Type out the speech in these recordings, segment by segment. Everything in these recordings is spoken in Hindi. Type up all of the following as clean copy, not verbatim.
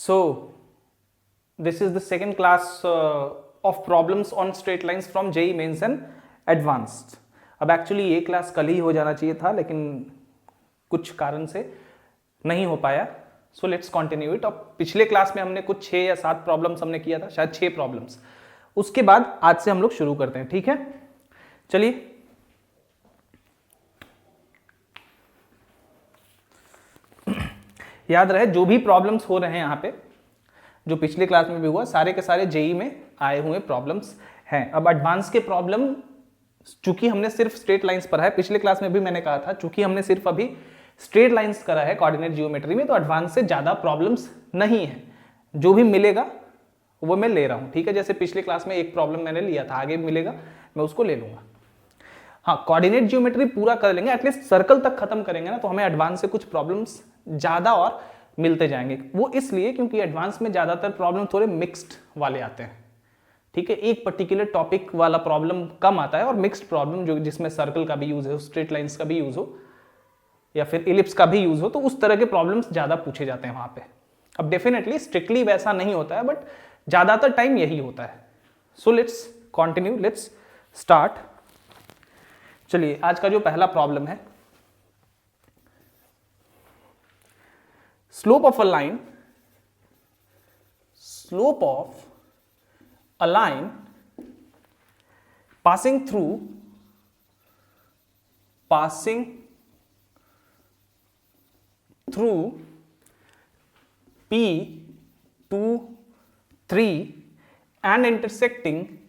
So this is the second class of problems on straight lines from JEE Mains and Advanced. अब एक्चुअली ये क्लास कल ही हो जाना चाहिए था, लेकिन कुछ कारण से नहीं हो पाया. So let's continue it. अब पिछले क्लास में हमने कुछ 6 या 7 प्रॉब्लम्स हमने किया था, शायद 6 प्रॉब्लम्स. उसके बाद आज से हम लोग शुरू करते हैं. ठीक है, चलिए. याद रहे जो भी प्रॉब्लम्स हो रहे हैं यहाँ पे, जो पिछले क्लास में भी हुआ, सारे के सारे जेई में आए हुए प्रॉब्लम्स हैं. अब एडवांस के प्रॉब्लम चूंकि हमने सिर्फ स्ट्रेट लाइंस पढ़ा है, पिछले क्लास में भी मैंने कहा था चूंकि हमने सिर्फ अभी स्ट्रेट लाइंस करा है कोऑर्डिनेट जियोमेट्री में, तो एडवांस से ज्यादा प्रॉब्लम्स नहीं है. जो भी मिलेगा वो मैं ले रहा हूं. ठीक है, जैसे पिछले क्लास में एक प्रॉब्लम मैंने लिया था, आगे मिलेगा मैं उसको ले लूंगा. हाँ, कोऑर्डिनेट जियोमेट्री पूरा कर लेंगे, एटलीस्ट सर्कल तक खत्म करेंगे ना, तो हमें एडवांस से कुछ प्रॉब्लम्स ज्यादा और मिलते जाएंगे. वो इसलिए क्योंकि एडवांस में ज्यादातर प्रॉब्लम थोड़े मिक्स्ड वाले आते हैं. ठीक है, एक पर्टिकुलर टॉपिक वाला प्रॉब्लम कम आता है और मिक्स्ड प्रॉब्लम जो जिसमें सर्कल का भी यूज हो, स्ट्रेट लाइंस का भी यूज हो, या फिर इलिप्स का भी यूज हो, तो उस तरह के प्रॉब्लम्स ज्यादा पूछे जाते हैं वहां पे. अब डेफिनेटली स्ट्रिक्टली वैसा नहीं होता है, बट ज्यादातर टाइम यही होता है. So let's continue, let's start. चलिए, आज का जो पहला प्रॉब्लम है, slope of a line passing through P 2 3 and intersecting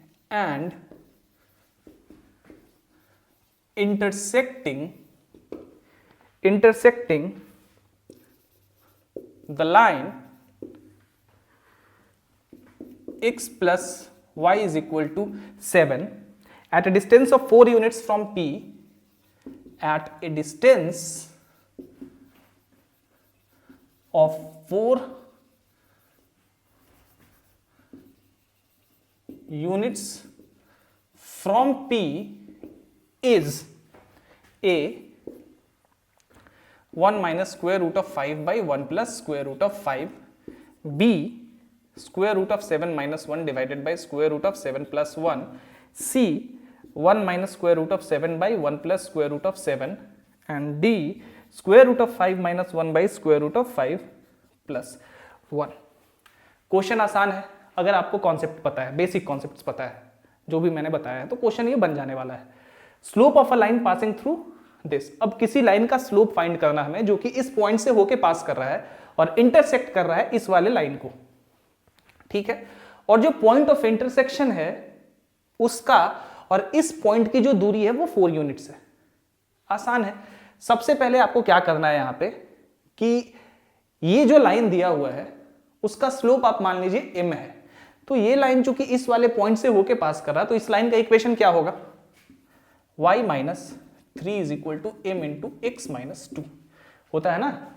the line x plus y is equal to 7 at a distance of 4 units from P, at a distance of 4 units from P is a 1 minus square root of 5 by 1 plus square root of 5, b square root of 7 minus 1 divided by square root of 7 plus 1, c 1 minus square root of 7 by 1 plus square root of 7, and d square root of 5 minus 1 by square root of 5 plus 1. Question आसान है अगर आपको कॉन्सेप्ट पता है, बेसिक कॉन्सेप्ट्स पता है जो भी मैंने बताया है, तो क्वेश्चन ये बन जाने वाला है. Slope of a line passing through this. अब किसी लाइन का स्लोप फाइंड करना हमें जो कि इस पॉइंट से होके पास कर रहा है और इंटरसेक्ट कर रहा है इस वाले लाइन को. ठीक है, और जो पॉइंट ऑफ इंटरसेक्शन है उसका और इस पॉइंट की जो दूरी है वो 4 यूनिट्स है. आसान है. सबसे पहले आपको क्या करना है यहां पे कि ये जो लाइन दिया हुआ है उसका स्लोप आप मान लीजिए m है. तो ये लाइन चूंकि इस वाले पॉइंट से होके पास कर रहा है, तो इस लाइन का इक्वेशन क्या होगा, y minus 3 is equal to m into x minus 2 होता है ना.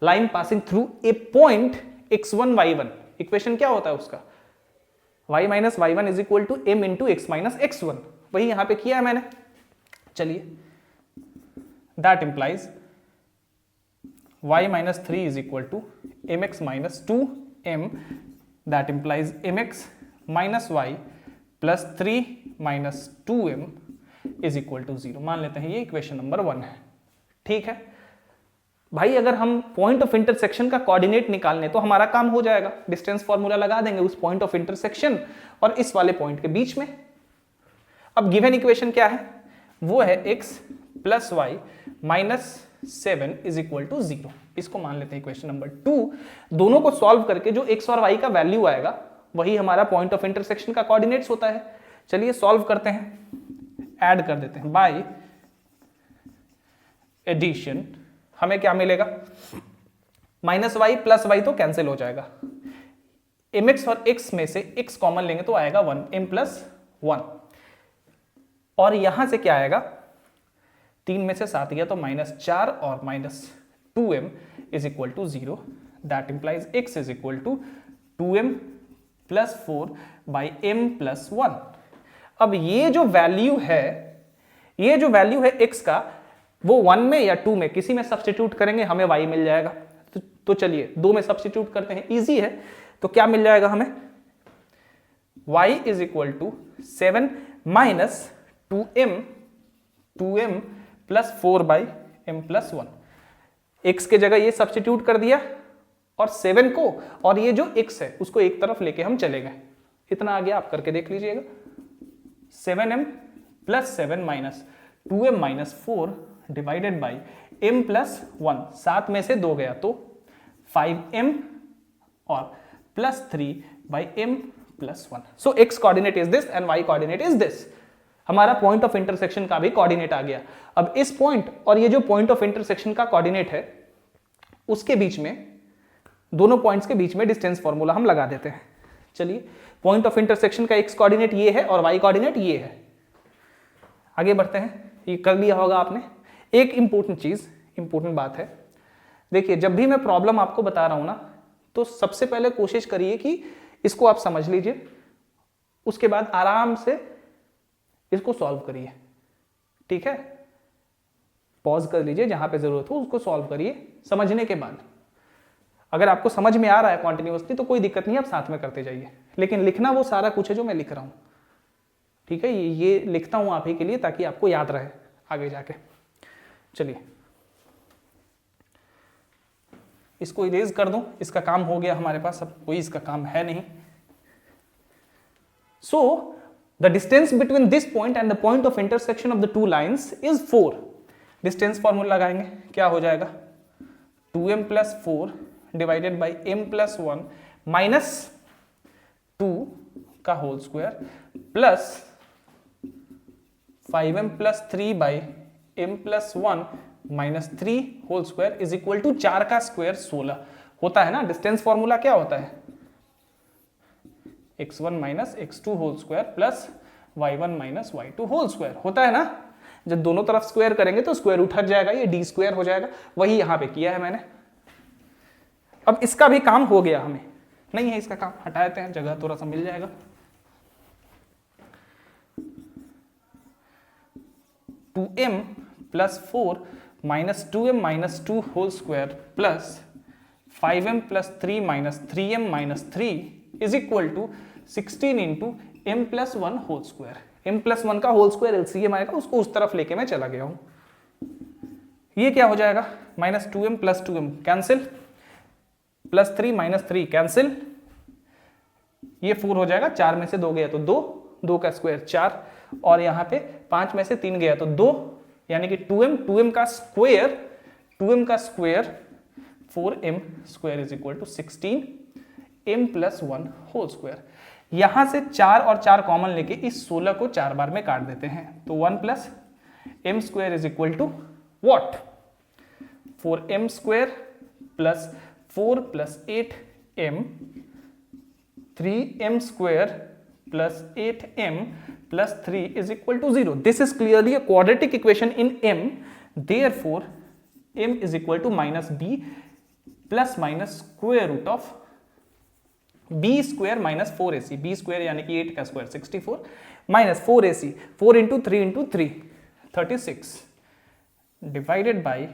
Line passing through a point x1 y1, equation क्या होता है उसका, y minus y1 is equal to m into x minus x1. वही यहां पे किया है मैंने. चलिए, that implies y minus 3 is equal to mx minus 2m, that implies mx minus y plus 3 minus 2m is equal to 0. मान लेते हैं ये इक्वेशन नंबर 1 है. ठीक है भाई, अगर हम पॉइंट ऑफ इंटरसेक्शन का कोऑर्डिनेट निकालने तो हमारा काम हो जाएगा. डिस्टेंस फॉर्मूला लगा देंगे उस पॉइंट ऑफ इंटरसेक्शन और इस वाले पॉइंट के बीच में. अब गिवन इक्वेशन क्या है, वो है x plus y minus 7 is equal to 0. इसको मान लेते हैं इक्वेशन नंबर 2. दोनों को सॉल्व करके जो x और y का वैल्यू आएगा वही हमारा पॉइंट ऑफ इंटरसेक्शन का कोऑर्डिनेट्स होता है. चलिए सॉल्व करते हैं, ऐड कर देते हैं. बाय एडिशन हमें क्या मिलेगा, माइनस वाई प्लस वाई तो कैंसिल हो जाएगा. mx और x में से x कॉमन लेंगे तो आएगा 1, m प्लस 1. और यहां से क्या आएगा, 3 में से 7 गया तो माइनस 4 और minus 2m is equal to 0. That implies x is equal to 2m plus 4 by m plus 1. अब ये जो वैल्यू है x का, वो 1 में या 2 में किसी में सब्स्टिट्यूट करेंगे हमें y मिल जाएगा. तो तो चलिए 2 में सब्स्टिट्यूट करते हैं, इजी है। तो क्या मिल जाएगा हमें, y is equal to 7 minus 2m plus 4 by m plus 1। x के जगह ये सब्स्टिट्यूट कर दिया और 7 को और ये जो x है उसको एक तरफ लेके हम चले गए। इतना आ गया, आप करके देख लीजिएगा। 7m plus 7 minus 2m minus 4 divided by m plus 1, 7 में से 2 गया तो 5m और plus 3 by m plus 1। So x coordinate is this and y coordinate is this. हमारा पॉइंट ऑफ इंटरसेक्शन का भी कोऑर्डिनेट आ गया। अब इस पॉइंट और ये जो पॉइंट ऑफ इंटरसेक्शन का कोऑर्डिनेट है उसके बीच में, दोनों पॉइंट्स के बीच में डिस्टेंस फॉर्मूला हम लगा देते हैं। चलिए, पॉइंट ऑफ इंटरसेक्शन का x कोऑर्डिनेट ये है और y कोऑर्डिनेट ये है। आगे बढ़ते हैं, ये कर लिया होगा आपने। एक इंपॉर्टेंट चीज, इंपॉर्टेंट बात है, देखिए जब भी मैं प्रॉब्लम आपको बता रहा हूं ना तो सबसे पहले कोशिश करिए कि इसको आप समझ लीजिए, उसके बाद आराम से इसको सॉल्व करिए। ठीक है, पॉज कर लीजिए, जहां पे जरूरत हो उसको सॉल्व करिए। समझने के बाद अगर आपको समझ में आ रहा है कॉन्टिन्यूअसली तो कोई दिक्कत नहीं, आप साथ में करते जाइए, लेकिन लिखना वो सारा कुछ है जो मैं लिख रहा हूं। ठीक है, ये लिखता हूं आप ही के लिए ताकि आपको याद रहे आगे जाके। चलिए इसको इरेज कर दूं, इसका काम हो गया हमारे पास, अब कोई इसका काम है नहीं। So the distance between this point and the point of intersection of the two lines is 4। Distance formula लगाएंगे, क्या हो जाएगा, 2m plus 4 divided by m plus 1 minus 2 का whole square plus 5m plus 3 by m plus 1 minus 3 whole square is equal to 4 का स्क्वायर 16 होता है ना। डिस्टेंस फॉर्मूला क्या होता है, x1 minus x2 whole square plus y1 minus y2 whole square होता है ना। जब दोनों तरफ स्क्वायर करेंगे तो स्क्वायर रूट हट जाएगा, ये d स्क्वायर हो जाएगा। वही यहां पे किया है मैंने। अब इसका भी काम हो गया, हमें नहीं है इसका काम, हटा देते हैं, जगह थोड़ा सा मिल जाएगा। Two m plus 4 minus 2m minus 2 whole square plus 5m plus 3 minus 3m minus 3 is equal to 16 into m plus 1 whole square. m plus 1 का होल स्क्वायर एलसीएम आएगा, उसको उस तरफ लेके मैं चला गया हूं। ये क्या हो जाएगा, minus 2m plus 2m cancel, plus 3 minus 3 cancel, ये 4 हो जाएगा, 4 में से 2 गया तो 2, 2 का स्क्वायर 4, और यहाँ पे 5 में से 3 गया तो 2, यानी कि 2m का square 4m square is equal to 16m plus 1 whole square. यहां से 4 और 4 कॉमन लेके इस 16 को 4 बार में काट देते हैं, तो 1 plus m square is equal to what, 4m square plus 4 plus 8m, 3m square plus 8m plus 3 is equal to 0. This is clearly a quadratic equation in m. Therefore, m is equal to minus b plus minus square root of b square minus 4ac. b square यानी कि 8 का square 64 minus 4ac, 4 into 3 into 3 36 divided by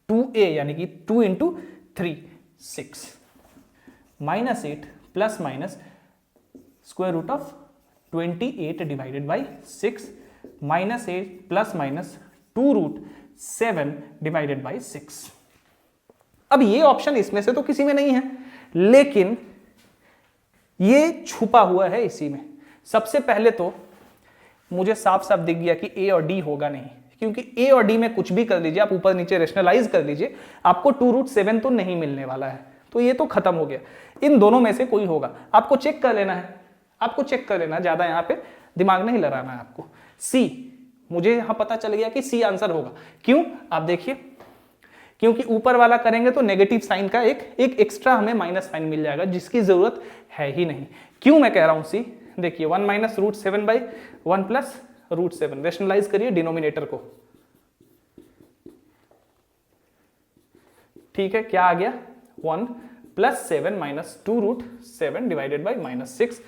2a यानी कि 2 into 3 6 minus 8 plus minus square root of 28 divided by 6 minus 8 plus minus 2 root 7 divided by 6। अब ये ऑप्शन इसमें से तो किसी में नहीं है, लेकिन ये छुपा हुआ है इसी में। सबसे पहले तो मुझे साफ साफ दिख गया कि a और d होगा नहीं, क्योंकि a और d में कुछ भी कर लीजिए, आप ऊपर नीचे रेशनलाइज कर लीजिए, आपको 2 रूट 7 तो नहीं मिलने वाला है, तो ये तो खत्म हो गया। इन दोनों में से कोई होगा, आपको चेक कर लेना है, आपको चेक कर लेना, ज्यादा यहाँ पे दिमाग नहीं लड़ाना है आपको। सी, मुझे यहां पता चल गया कि सी आंसर होगा। क्यों, आप देखिए, क्योंकि ऊपर वाला करेंगे तो नेगेटिव साइन का एक एक्स्ट्रा हमें माइनस साइन मिल जाएगा, जिसकी जरूरत है ही नहीं। क्यों मैं कह रहा हूं सी, देखिए 1 minus root 7 by 1 plus root 7, rationalise करिए डिनोमिनेटर को। ठीक है, क्या आ गया, 1 plus 7 minus 2 root 7 divided by minus 6,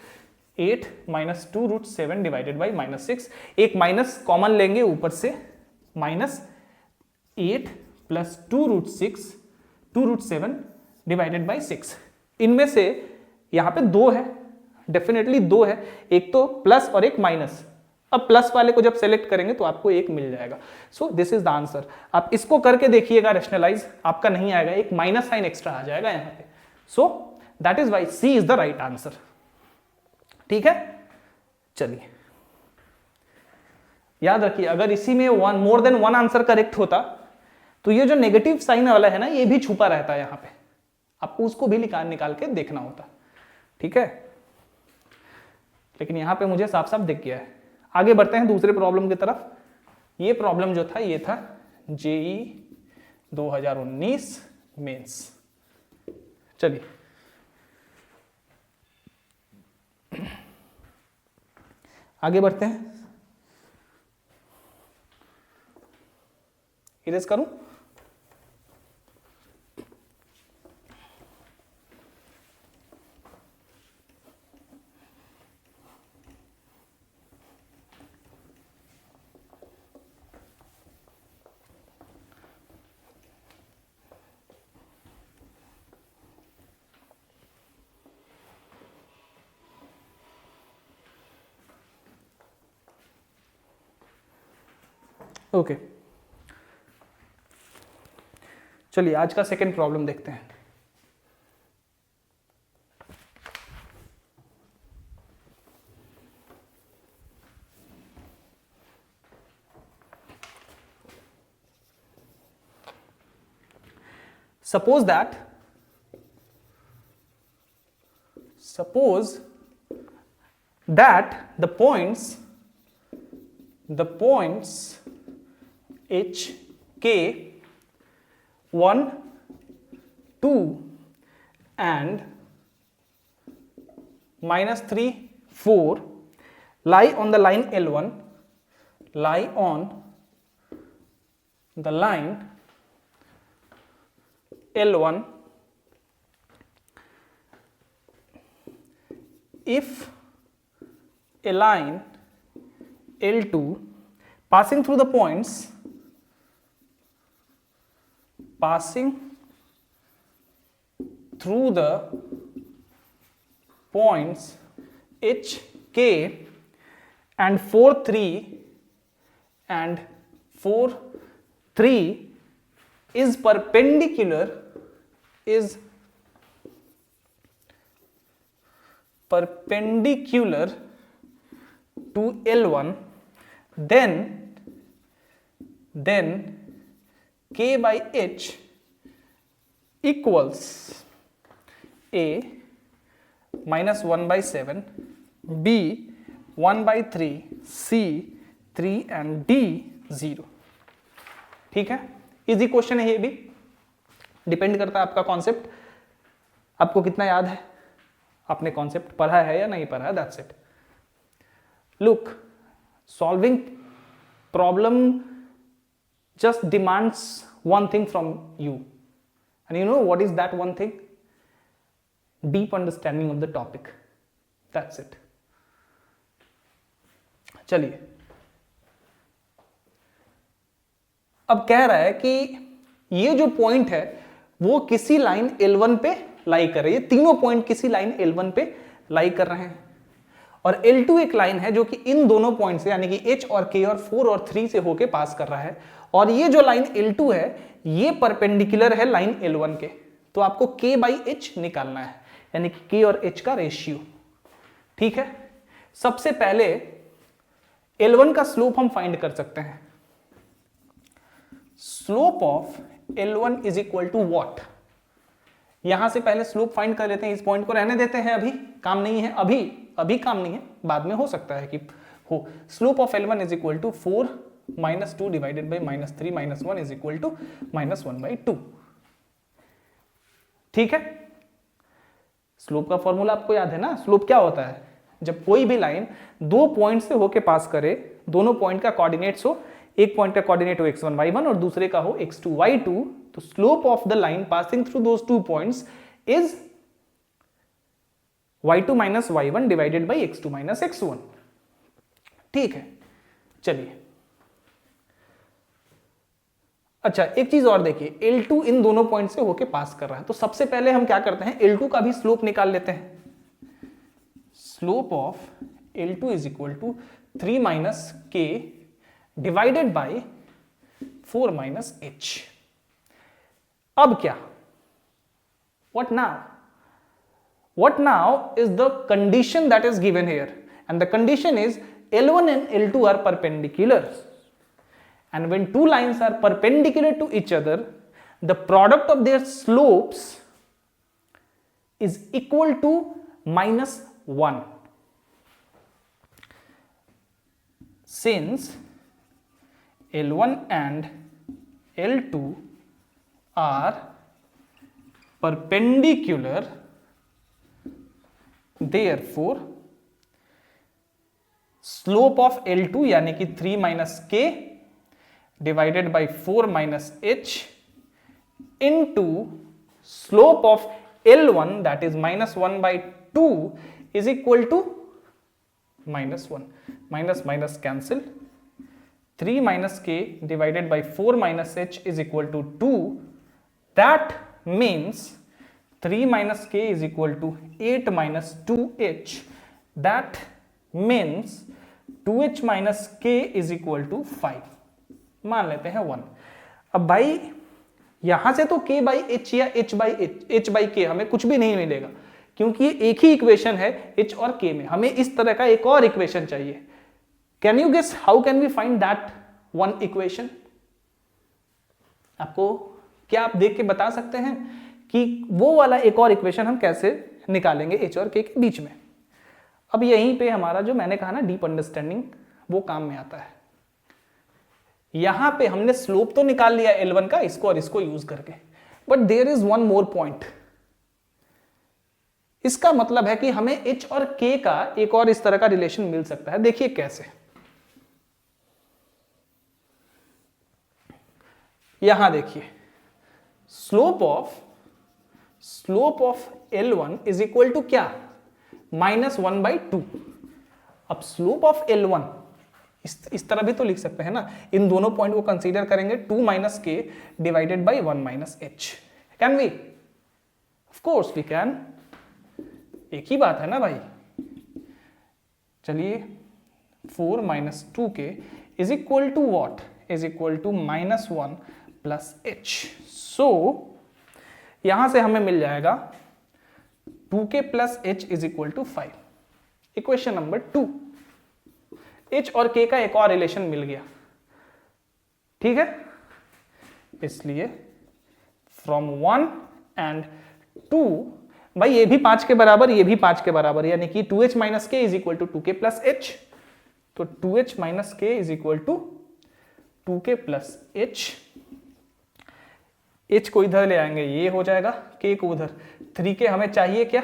8 minus 2 root 7 divided by minus 6, एक माइनस कॉमन लेंगे ऊपर से, minus 8 plus 2 root 6, 2 root 7 divided by 6। इनमें से यहाँ पे 2 है, डेफिनेटली 2 है, एक तो प्लस और एक माइनस। अब प्लस वाले को जब सेलेक्ट करेंगे तो आपको 1 मिल जाएगा। So this is the answer. आप इसको करके देखिएगा रैशनलाइज, आपका नहीं आएगा, एक माइनस साइन एक्स्ट्रा आ जाएगा यहाँ पे। So that is why C is the right answer. ठीक है, चलिए याद रखिए, अगर इसी में more than one answer correct होता तो ये जो नेगेटिव साइन वाला है ना, ये भी छुपा रहता है यहाँ पे, आपको उसको भी निकाल के देखना होता। ठीक है, लेकिन यहां पे मुझे साफ साफ दिख गया है। आगे बढ़ते हैं दूसरे प्रॉब्लम की तरफ। ये प्रॉब्लम जो था ये था जेई 2019 मेंस। चलिए आगे बढ़ते हैं। इरेज करूं? ओके, चलिए आज का सेकंड प्रॉब्लम देखते हैं। suppose that the points h k 1 2 and -3 4 lie on the line L1, lie on the line L1 if a line L2 passing through the points h k and 4 3 and 4 3 is perpendicular to L1, then k by h equals a -1/7, b 1/3, c 3 and d 0। ठीक है, इजी क्वेश्चन है ये भी, डिपेंड करता है आपका कॉन्सेप्ट आपको कितना याद है, आपने कॉन्सेप्ट पढ़ा है या नहीं पढ़ा है, that's it. Look, solving problem just demands one thing from you, and you know what is that one thing? Deep understanding of the topic, that's it। चलिए, अब कह रहा है कि ये जो पॉइंट है वो किसी लाइन L1 पे लाई कर रही है, तीनों पॉइंट किसी लाइन L1 पे लाई कर रहे हैं, और L2 एक लाइन है जो कि इन दोनों पॉइंट से यानी कि H और K और 4 और 3 से होके पास कर रहा है, और ये जो लाइन L2 है ये परपेंडिकुलर है लाइन L1 के। तो आपको K by H निकालना है, यानी कि K और H का रेशियो। ठीक है, सबसे पहले L1 का स्लोप हम फाइंड कर सकते हैं। Slope of L1 is equal to what? यहां से पहले स्लोप फाइंड कर लेते हैं, इस पॉइंट को रहने देते हैं, अभी काम नहीं है, अभी काम नहीं है, बाद में हो सकता है कि हो। Slope of L1 is equal to 4 -2 divided by -3 -1 is equal to -1/2। ठीक है, स्लोप का फॉर्मूला आपको याद है ना? स्लोप क्या होता है? जब कोई भी लाइन दो पॉइंट से होके पास करे, दोनों पॉइंट का कोऑर्डिनेट्स हो, एक पॉइंट का कोऑर्डिनेट हो x1 y1 और दूसरे का हो x2 y2, तो slope of the line passing through those two points is y2 minus y1 divided by x2 minus x1। ठीक है, चलिए अच्छा एक चीज और देखिए, L2 इन दोनों पॉइंट से होके पास कर रहा है, तो सबसे पहले हम क्या करते हैं, L2 का भी स्लोप निकाल लेते हैं। Slope of L2 is equal to 3 minus k divided by 4 minus h. अब क्या, what now? What now is the condition that is given here, and the condition is L1 and L2 are perpendicular, and when two lines are perpendicular to each other, the product of their slopes is equal to -1. Since L1 and L2 are perpendicular, therefore slope of L2 यानी कि 3 minus k divided by 4 minus h into slope of L1 that is -1/2 is equal to -1। Minus minus cancel, 3 minus k divided by 4 minus h is equal to 2। That means 3 minus k is equal to 8 minus 2h. That means 2h minus k is equal to 5। मान लेते हैं 1। अब भाई यहां से तो k by h या h by k हमें कुछ भी नहीं मिलेगा, क्योंकि ये एक ही इक्वेशन है h और k में। हमें इस तरह का एक और इक्वेशन चाहिए। Can you guess how can we find that one equation? आपको क्या आप देख के बता सकते हैं कि वो वाला एक और इक्वेशन हम कैसे निकालेंगे h और k के बीच में? अब यहीं पे हमारा जो मैंने कहा ना डीप अंडरस्टैंडिंग वो काम में आता है। यहां पे हमने स्लोप तो निकाल लिया L1 का इसको और इसको यूज करके, but there is one more point. इसका मतलब है कि हमें h और k का एक और इस तरह का रिलेशन मिल सकता है। देखिए कैसे, यहां देखिए slope of L1 is equal to क्या, -1/2। अब स्लोप ऑफ L1 इस तरह भी तो लिख सकते हैं ना, इन दोनों पॉइंट को कंसीडर करेंगे 2 minus k divided by 1 minus h. Can we? Of course we can, एक ही बात है ना भाई। चलिए 4 minus 2k is equal to what, is equal to -1 plus h. So यहां से हमें मिल जाएगा 2k plus h is equal to 5। Equation number 2, h और k का एक और रिलेशन मिल गया, ठीक है। इसलिए फ्रॉम 1 एंड 2, भाई ये भी 5 के बराबर, ये भी 5 के बराबर, यानी कि 2h minus k is equal to 2k plus h. तो 2h minus k is equal to 2k plus h. h को इधर ले आएंगे, ये हो जाएगा, k को उधर, 3k हमें चाहिए क्या,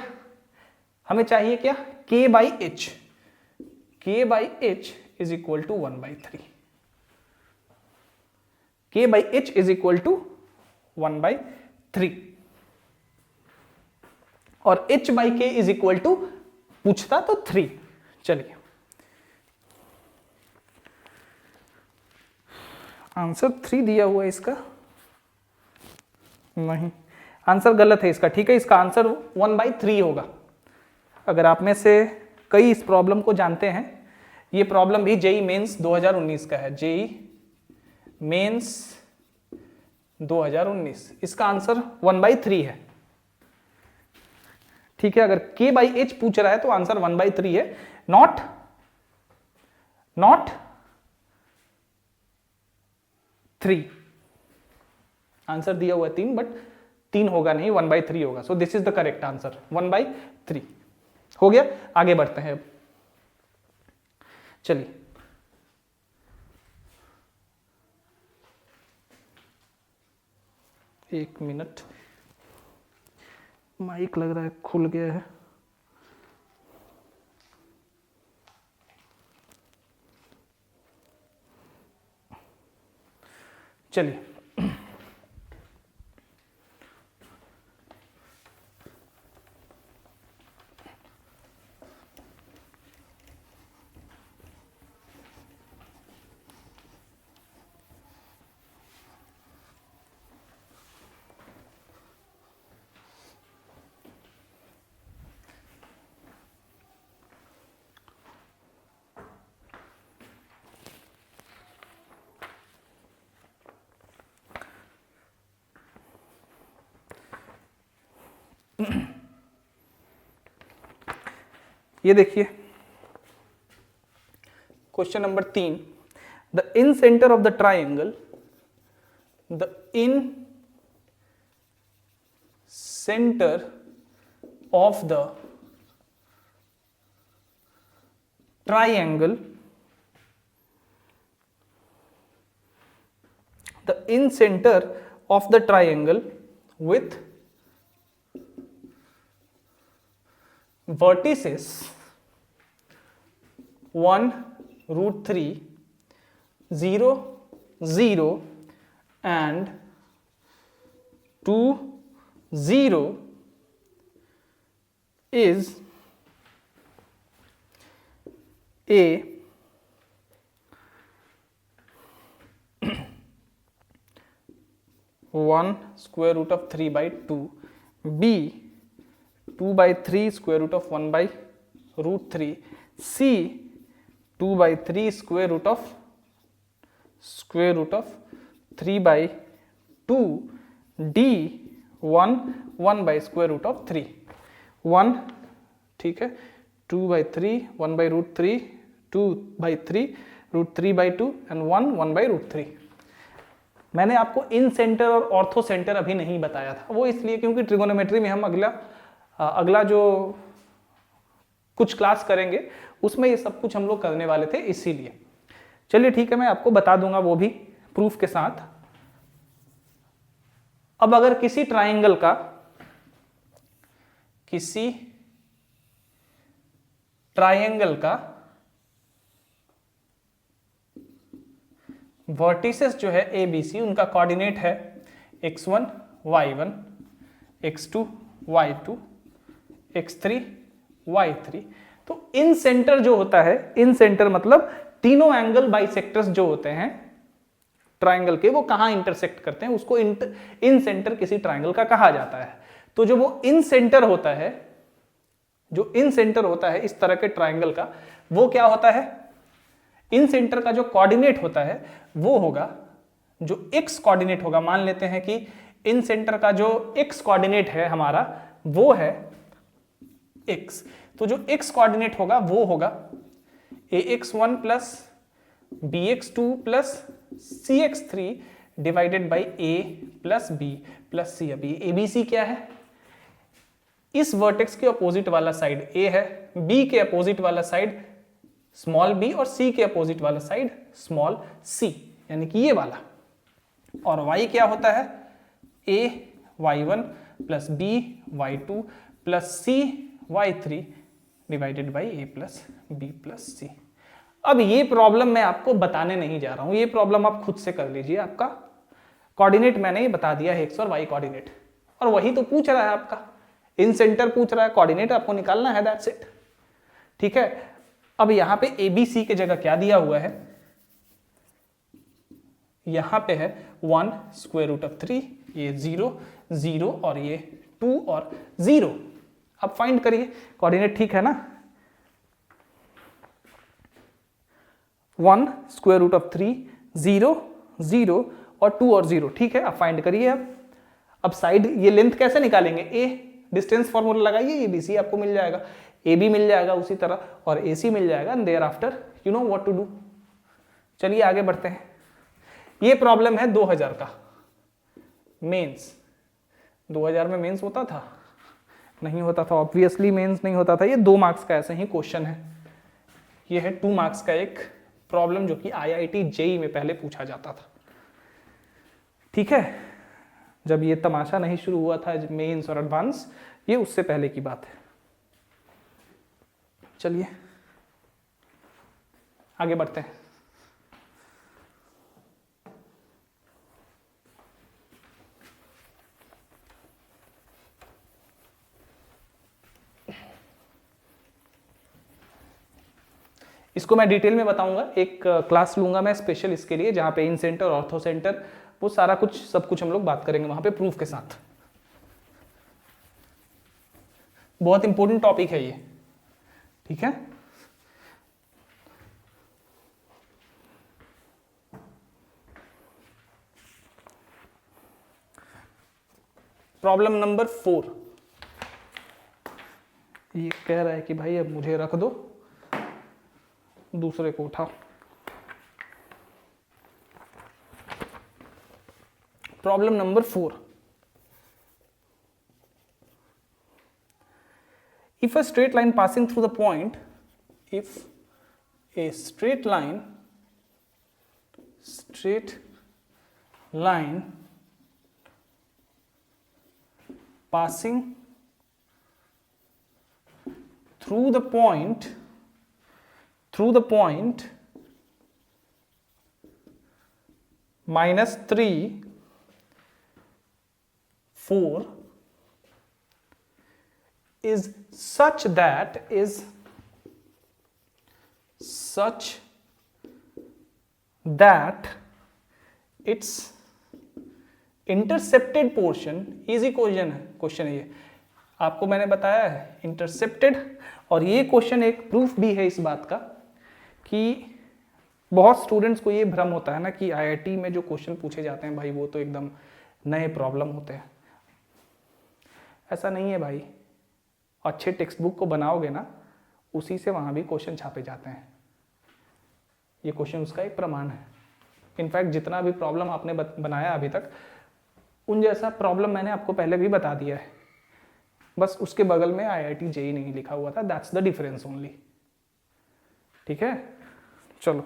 हमें चाहिए क्या, k by h. k by h is equal to 1/3। k by h is equal to 1/3 और h by k is equal to, पूछता तो 3। चलिए आंसर 3 दिया हुआ है इसका, नहीं आंसर गलत है इसका, ठीक है। इसका आंसर 1/3 होगा। अगर आप में से कई इस प्रॉब्लम को जानते हैं, ये प्रॉब्लम भी जेई मेंस 2019 का है, जेई मेंस 2019। इसका आंसर 1/3 है, ठीक है। अगर k बाई एच पूछ रहा है तो आंसर 1/3 है, नॉट 3। आंसर दिया हुआ है 3, बट 3 होगा नहीं, 1/3 होगा। So this is the correct answer, 1/3 हो गया। आगे बढ़ते हैं अब, चलिए एक मिनट, माइक लग रहा है खुल गया है। चलिए ये देखिए question number 3, the in centre of the triangle, the in centre of the triangle, the in center of the triangle with vertices 1 root 3 0 0 and 2 0 is a one square root of 3 by 2, b 2 by 3 square root of 1 by root 3, c 2 by 3 square root of 3 by 2, d 1 by square root of 3, 1 ठीक है, 2 by 3 1 by root 3, 2 by 3 root 3 by 2 and 1 by root 3। मैंने आपको इन सेंटर और ऑर्थो सेंटर अभी नहीं बताया था, वो इसलिए क्योंकि ट्रिगोनोमेट्री में हम अगला जो कुछ क्लास करेंगे उसमें ये सब कुछ हम लोग करने वाले थे, इसीलिए। चलिए ठीक है, मैं आपको बता दूंगा वो भी प्रूफ के साथ। अब अगर किसी ट्राइंगल का वर्टिसेस जो है ए बी सी, उनका कोऑर्डिनेट है x1 y1, x2 y2, x3 y3, तो इन सेंटर जो होता है, इन सेंटर मतलब तीनों एंगल बाइसेक्टर्स जो होते हैं ट्राइंगल के, वो कहां इंटरसेक्ट करते हैं, उसको इन सेंटर किसी ट्राइंगल का कहा जाता है। तो जो वो इन सेंटर होता है इस तरह के ट्राइंगल का, वो क्या होता है, इन सेंटर का जो कोऑर्डिनेट होता है वो होगा, जो x कोऑर्डिनेट होगा, मान लेते हैं कि इन सेंटर का जो x कोऑर्डिनेट है हमारा वो है x, तो जो x कोऑर्डिनेट होगा वो होगा ax1 plus bx2 plus cx3 divided by a plus b plus c। अभी abc क्या है, इस वर्टेक्स के अपोजिट वाला साइड a है, b के अपोजिट वाला साइड स्मॉल b और c के अपोजिट वाला साइड स्मॉल c, यानी कि ये वाला। और y क्या होता है, a y1 plus b y2 plus c y3 divided by a plus b plus c। अब ये प्रॉब्लम मैं आपको बताने नहीं जा रहा हूं, ये प्रॉब्लम आप खुद से कर लीजिए। आपका कोऑर्डिनेट मैंने ही बता दिया है, x और y कोऑर्डिनेट, और वही तो पूछ रहा है आपका, इन सेंटर पूछ रहा है, कोऑर्डिनेट आपको निकालना है, दैट्स इट। ठीक है, अब यहां पे ABC की जगह क्या दिया हुआ है, यहां पे है 1 स्क्वायर रूट ऑफ 3, ये 0 0 और ये 2 और 0। अब फाइंड करिए, कोऑर्डिनेट ठीक है ना, 1 स्क्वायर रूट ऑफ 3 0 0 और 2 और 0, ठीक है। अब फाइंड करिए। अब साइड ये लेंथ कैसे निकालेंगे, a डिस्टेंस फॉर्मूला लगाइए, ABC आपको मिल जाएगा, AB मिल जाएगा उसी तरह, और AC मिल जाएगा, and thereafter you know what to do. चलिए आगे बढ़ते हैं। ये प्रॉब्लम है 2000 का मेंस। 2000 में मेंस होता था? नहीं होता था, ऑब्वियसली मेंस नहीं होता था। ये 2 मार्क्स का ऐसे ही क्वेश्चन है। ये है 2 मार्क्स का एक प्रॉब्लम जो कि IIT JEE में पहले पूछा जाता था। ठीक है, जब ये तमाशा नहीं शुरू हुआ था मेंस और एडवांस, ये उससे पहले की बात है। चलिए आगे बढ़ते हैं। इसको मैं डिटेल में बताऊंगा, एक क्लास लूंगा मैं स्पेशल इसके लिए, जहां पे इन सेंटर, ऑर्थो सेंटर, वो सारा कुछ सब कुछ हम लोग बात करेंगे वहां पे प्रूफ के साथ। बहुत इंपॉर्टेंट टॉपिक है ये, ठीक है। प्रॉब्लम नंबर 4, ये कह रहा है कि भाई अब मुझे रख दो, दूसरे को उठाओ। Problem number 4, if a straight line passing through the point, if a straight line passing through the point -3, 4 is such that its intercepted portion, easy question है ये, आपको मैंने बताया है इंटरसेप्टेड। और ये क्वेश्चन एक प्रूफ भी है इस बात का कि बहुत स्टूडेंट्स को ये भ्रम होता है ना कि आईआईटी में जो क्वेश्चन पूछे जाते हैं भाई वो तो एकदम नए प्रॉब्लम होते हैं। ऐसा नहीं है भाई, अच्छे टेक्स्ट बुक को बनाओगे ना उसी से वहाँ भी क्वेश्चन छापे जाते हैं। ये क्वेश्चन उसका एक प्रमाण है। इनफैक्ट जितना भी प्रॉब्लम आपने बनाया अभी तक उन जैसा प्रॉब्लम मैंने आपको पहले भी बता दिया है, बस उसके बगल में IIT JEE नहीं लिखा हुआ था, दैट्स द डिफरेंस ओनली। ठीक है, चलो।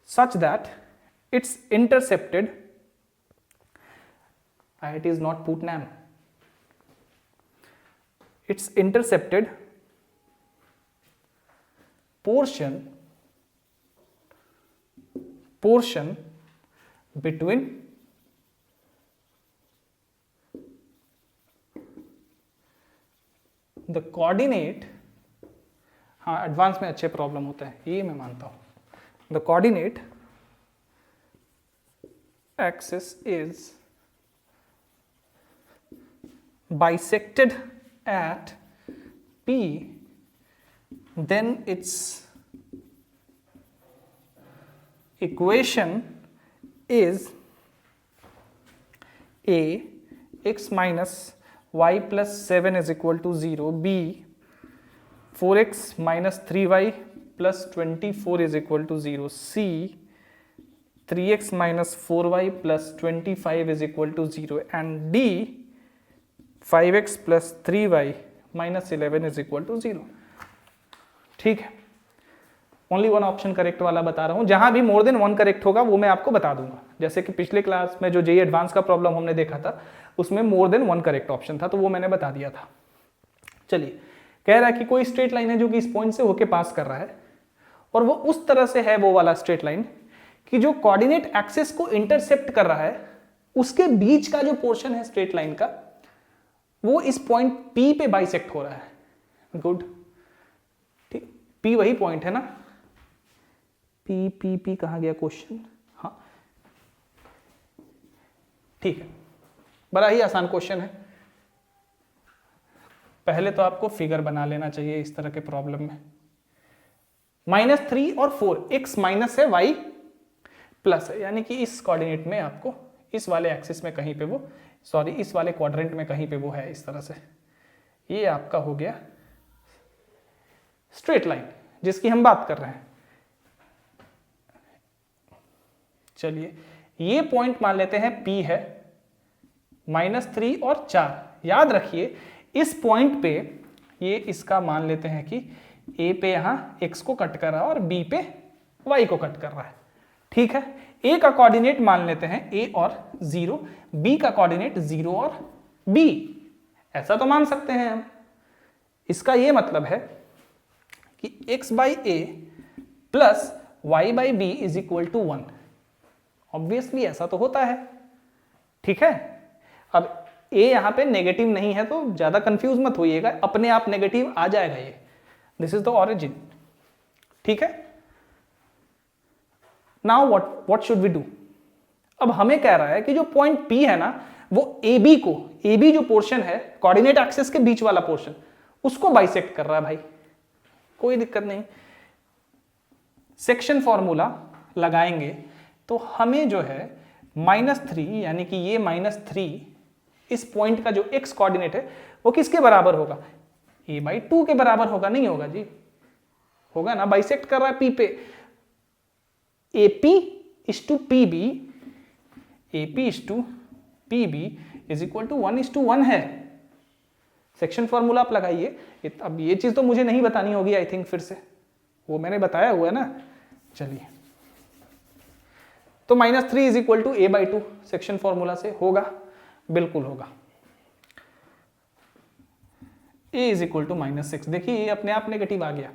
Such that its intercepted, IIT is not Putnam, its intercepted portion between the coordinate, हाँ एडवांस में अच्छे प्रॉब्लम होते हैं ये मैं मानता हूं, the coordinate axis is bisected at P, then its equation is A, x minus y plus 7 is equal to 0, B, 4x minus 3y plus 24 is equal to 0, C, 3x minus 4y plus 25 is equal to 0, and D, 5x plus 3y minus 11 is equal to 0। ठीक है, ओनली वन ऑप्शन करेक्ट वाला बता रहा हूं, जहां भी मोर देन वन करेक्ट होगा वो मैं आपको बता दूंगा। जैसे कि पिछले क्लास में जो JEE एडवांस का प्रॉब्लम हमने देखा था उसमें मोर देन वन करेक्ट ऑप्शन था, तो वो मैंने बता दिया था। चलिए, कह रहा है कि कोई स्ट्रेट लाइन है जो कि इस पॉइंट से होके पास कर रहा है और वो उस तरह से है वो वाला स्ट्रेट लाइन कि जो कोऑर्डिनेट एक्सिस को इंटरसेप्ट कर रहा है उसके बीच का जो पोर्शन है स्ट्रेट लाइन का वो इस पॉइंट P पे बाइसेक्ट हो रहा है। गुड, ठीक, P वही पॉइंट है ना, P कहाँ गया क्वेश्चन, हाँ ठीक है, बड़ा ही आसान क्वेश्चन है। पहले तो आपको फिगर बना लेना चाहिए इस तरह के प्रॉब्लम में। -3 और 4, x माइनस है y प्लस है, यानी कि इस कोऑर्डिनेट में आपको इस वाले एक्सिस में कहीं पे वो, सॉरी इस वाले क्वाड्रेंट में कहीं पे वो है इस तरह से। ये आपका हो गया स्ट्रेट लाइन जिसकी हम बात कर रहे हैं। चलिए, ये पॉइंट मान लेते हैं P है, -3 और 4। याद रखिए इस पॉइंट पे ये इसका मान लेते हैं कि A पे यहां x को कट कर रहा है और B पे y को कट कर रहा है। ठीक है, A का कोऑर्डिनेट मान लेते हैं A और 0, B का कोऑर्डिनेट 0 और B, ऐसा तो मान सकते हैं हम। इसका ये मतलब है कि x by A plus y by B is equal to 1। Obviously ऐसा तो होता है। ठीक है, अब A यहां पे नेगेटिव नहीं है तो ज्यादा कंफ्यूज मत होइएगा, अपने आप नेगेटिव आ जाएगा ये। This is the origin. ठीक है, now what should we do. अब हमें कह रहा है कि जो पॉइंट P है ना वो AB जो पोर्शन है कोऑर्डिनेट एक्सिस के बीच वाला पोर्शन उसको बाइसेक्ट कर रहा है भाई। कोई दिक्कत नहीं, सेक्शन फॉर्मूला लगाएंगे तो हमें जो है -3 यानी कि ये -3 इस पॉइंट का जो x कोऑर्डिनेट है वो किसके बराबर होगा, a/2 के बराबर होगा, नहीं होगा जी? होगा ना, बाइसेक्ट कर रहा है p पे। AP is to PB, AP is to PB is equal to 1:1 है। सेक्शन फॉर्मूला आप लगाइए। अब ये चीज तो मुझे नहीं बतानी होगी आई थिंक, फिर से वो मैंने बताया हुआ है ना। चलिए, तो -3 is equal to a/2 section formula से होगा, बिल्कुल होगा। a इज इक्वल टू -6, देखिए ये अपने आप नेगेटिव आ गया।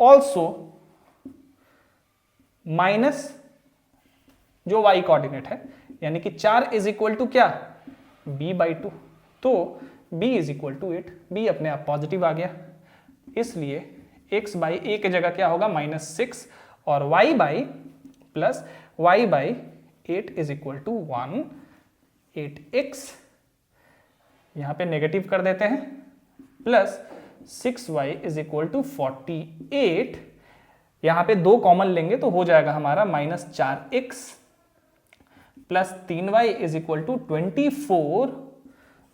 ऑल्सो माइनस जो y कोऑर्डिनेट है, यानी कि 4 इज इक्वल टू क्या, b/2, तो b is equal to 8, b अपने आप पॉजिटिव आ गया, इसलिए x/a की जगह क्या होगा, -6, और y/8 is equal to 1, 8x, यहां पे नेगेटिव कर देते हैं, plus 6y is equal to 48, यहां पे 2 कॉमन लेंगे तो हो जाएगा हमारा -4x, plus 3y is equal to 24,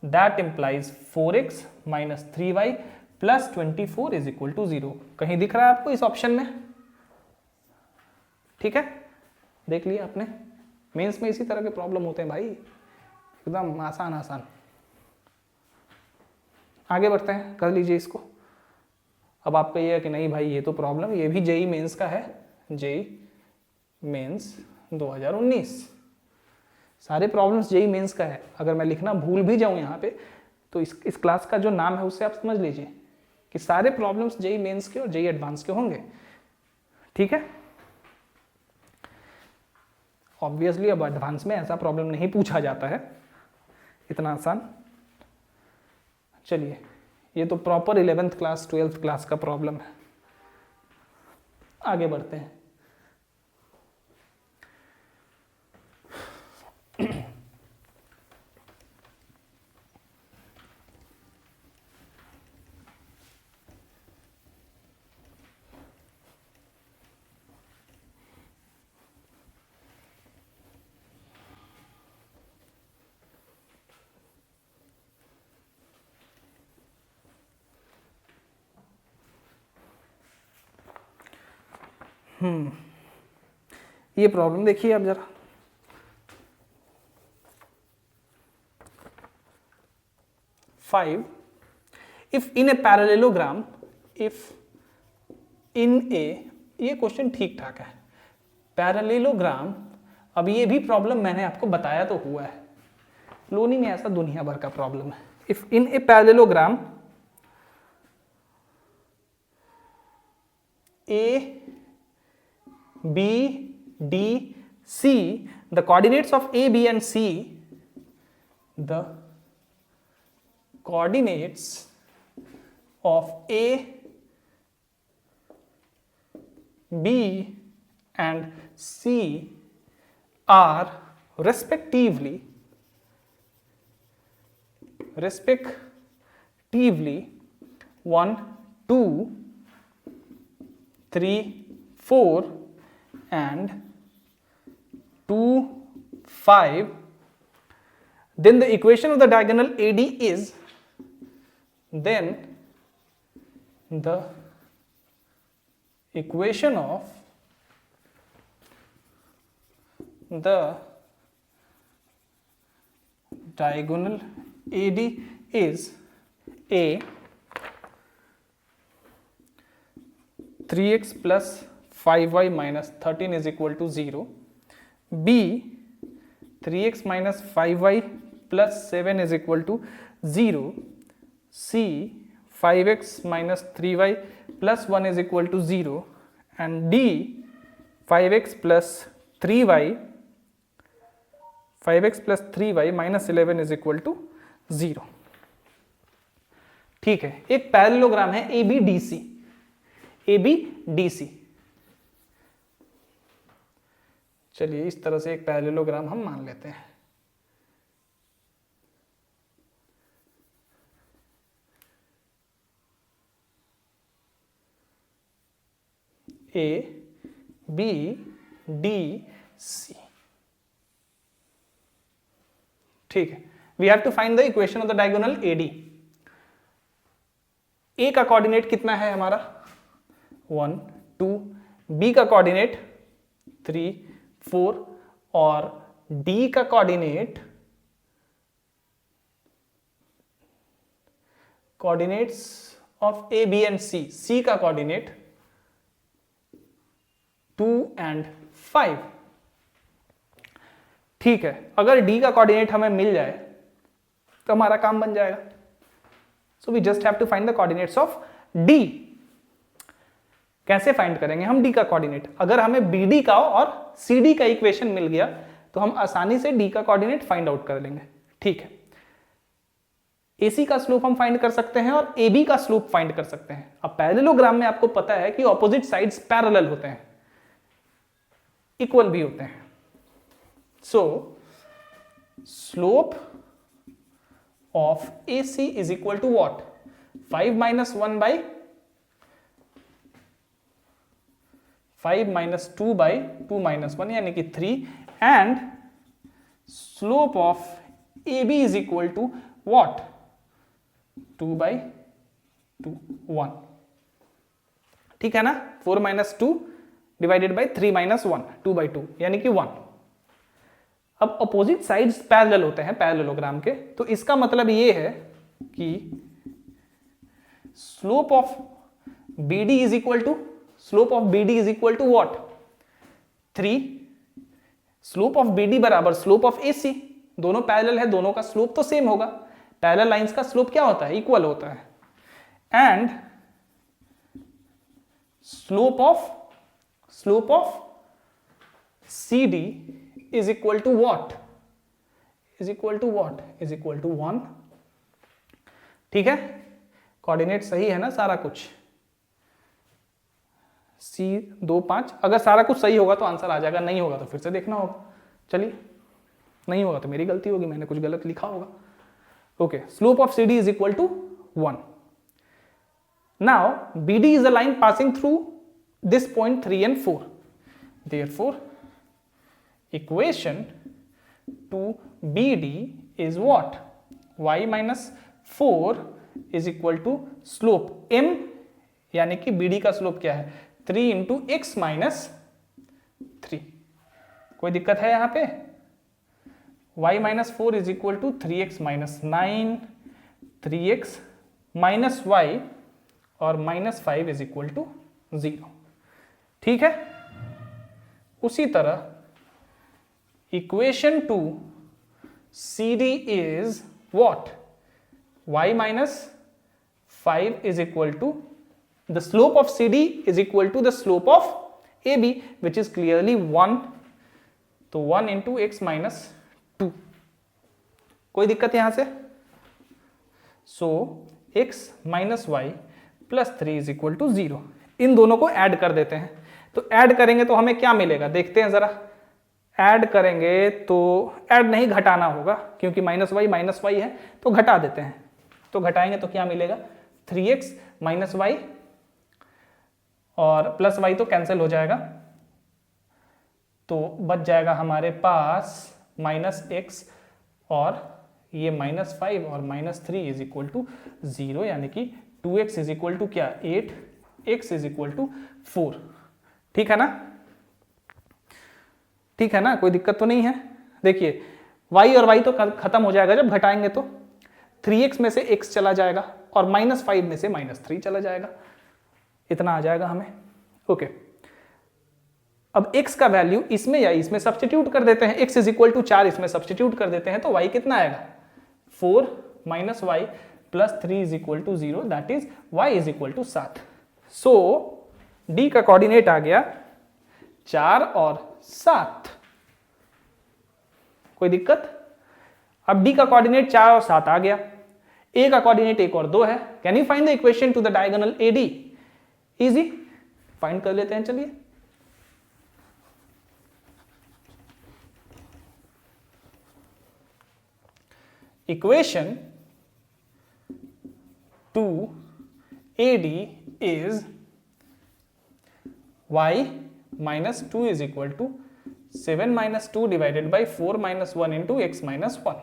that implies 4x minus 3y plus 24 is equal to 0। कहीं दिख रहा है आपको इस ऑप्शन में? ठीक है, देख लिया आपने। मेंस में इसी तरह के प्रॉब्लम होते हैं भाई, एकदम आसान आसान। आगे बढ़ते हैं, कर लीजिए इसको। अब आपका ये है कि नहीं भाई ये तो प्रॉब्लम, ये भी जेई मेंस का है, जेई मेंस 2019, सारे प्रॉब्लम्स जेई मेंस का है। अगर मैं लिखना भूल भी जाऊं यहाँ पे तो इस क्लास का जो नाम है उससे आप समझ लीजिए कि सारे प्रॉब्लम्स जेई मेंस के और जेई एडवांस के होंगे। ठीक है, ऑब्वियसली अब एडवांस में ऐसा प्रॉब्लम नहीं पूछा जाता है इतना आसान। चलिए, ये तो proper 11th class 12th class का प्रॉब्लम है। आगे बढ़ते हैं। ये प्रॉब्लम देखिए आप जरा। Five, if in a parallelogram, if in a, ये क्वेश्चन ठीक ठाक है। पैरेललोग्राम, अब ये भी प्रॉब्लम मैंने आपको बताया तो हुआ है, लोनी में ऐसा दुनिया भर का प्रॉब्लम है। If in a parallelogram A B, D, C, the coordinates of A, B and C, the coordinates of A, B and C are respectively 1, 2, 3, 4 and 2, 5, then the equation of the diagonal AD is, then the equation of the diagonal AD is A 3x plus 5y minus 13 is equal to 0, B 3x minus 5y plus 7 is equal to 0, C 5x minus 3y plus 1 is equal to 0, and D 5x plus 3y minus 11 is equal to 0। ठीक है, एक पैरेललोग्राम है ABDC, ABDC। चलिए, इस तरह से एक पैरेललोग्राम हम मान लेते हैं। ABDC, ठीक है। We have to find the equation of the diagonal AD। A का कोऑर्डिनेट कितना है हमारा 1 2, बी का कोऑर्डिनेट 3 4 और डी का coordinates of A B and C, C का कोऑर्डिनेट 2 and 5। ठीक है, अगर डी का कोऑर्डिनेट हमें मिल जाए तो हमारा काम बन जाएगा। So we just have to find the coordinates of D. कैसे फाइंड करेंगे हम डी का कोऑर्डिनेट? अगर हमें बी डी का और सी डी का इक्वेशन मिल गया तो हम आसानी से डी का कोऑर्डिनेट फाइंड आउट कर लेंगे। ठीक है, AC का स्लोप हम फाइंड कर सकते हैं और AB का स्लोप फाइंड कर सकते हैं। अब पैरेललोग्राम में आपको पता है कि ऑपोजिट साइड्स पैरेलल होते हैं, इक्वल भी होते हैं। So slope of AC is equal to what? 5 minus 1 by 5 minus 2 by 2 minus 1 यानी कि 3 and slope of AB is equal to what? 2 by 2 1। ठीक है ना? 4 minus 2 divided by 3 minus 1 2 by 2 यानी कि 1। अब अपोजिट साइड्स पैरेलल होते हैं पैरेललोग्राम के, तो इसका मतलब ये है कि slope of BD is equal to what? 3। Slope of BD बराबर स्लोप ऑफ AC, दोनों पैरेलल है, दोनों का स्लोप तो सेम होगा। पैरेलल लाइंस का स्लोप क्या होता है? इक्वल होता है। And slope of CD is equal to what? Is equal to 1। ठीक है, कोऑर्डिनेट सही है ना सारा कुछ? C 2 5, अगर सारा कुछ सही होगा तो आंसर आ जाएगा, नहीं होगा तो फिर से देखना होगा। चलिए, नहीं होगा तो मेरी गलती होगी, मैंने कुछ गलत लिखा होगा। Okay, slope of CD is equal to 1. Now, BD is a line passing through this point 3 and 4. Therefore, equation to BD is what? Y minus 4 is equal to slope M, यानी कि BD का स्लोप क्या है? 3 into x minus 3। कोई दिक्कत है यहाँ पे? y minus 4 is equal to 3x minus 9, 3x minus y और minus 5 is equal to 0। ठीक है, उसी तरह equation two CD is what? y minus 5 is equal to the slope of CD is equal to the slope of AB, which is clearly 1, तो 1 into x minus 2। कोई दिक्कत यहां से? So x minus y plus 3 is equal to 0। इन दोनों को ऐड कर देते हैं, तो ऐड करेंगे तो हमें क्या मिलेगा देखते हैं जरा। ऐड करेंगे तो ऐड नहीं, घटाना होगा, क्योंकि माइनस वाई है तो घटा देते हैं। तो घटाएंगे तो क्या मिलेगा? 3x माइनस वाई और प्लस वाई तो कैंसिल हो जाएगा, तो बच जाएगा हमारे पास माइनस एक्स और ये माइनस 5 और माइनस 3 इज इक्वल टू 0, यानी कि 2x इज इक्वल टू क्या? 8, x इज इक्वल टू 4। ठीक है ना? ठीक है ना, कोई दिक्कत तो नहीं है। देखिए y और y तो खत्म हो जाएगा जब घटाएंगे, तो 3x में से x चला जाएगा और माइनस 5 में से माइनस 3 चला जाएगा, इतना आ जाएगा हमें। ओके, अब x का वैल्यू इसमें या इसमें सब्स्टिट्यूट कर देते हैं। x इज इक्वल टू 4 इसमें सब्स्टिट्यूट कर देते हैं, तो y कितना आएगा? 4 minus y plus 3 is equal to 0, that is y is equal to 7। So d का कोऑर्डिनेट आ गया 4 और 7। कोई दिक्कत? अब d का कोऑर्डिनेट 4 और 7 आ गया, a का कोऑर्डिनेट 1 और 2 है। Can you find the equation two the diagonal AD? Easy, find कर लेते हैं। चलिए, equation to AD is y minus 2 is equal to 7 minus 2 divided by 4 minus 1 into x minus 1।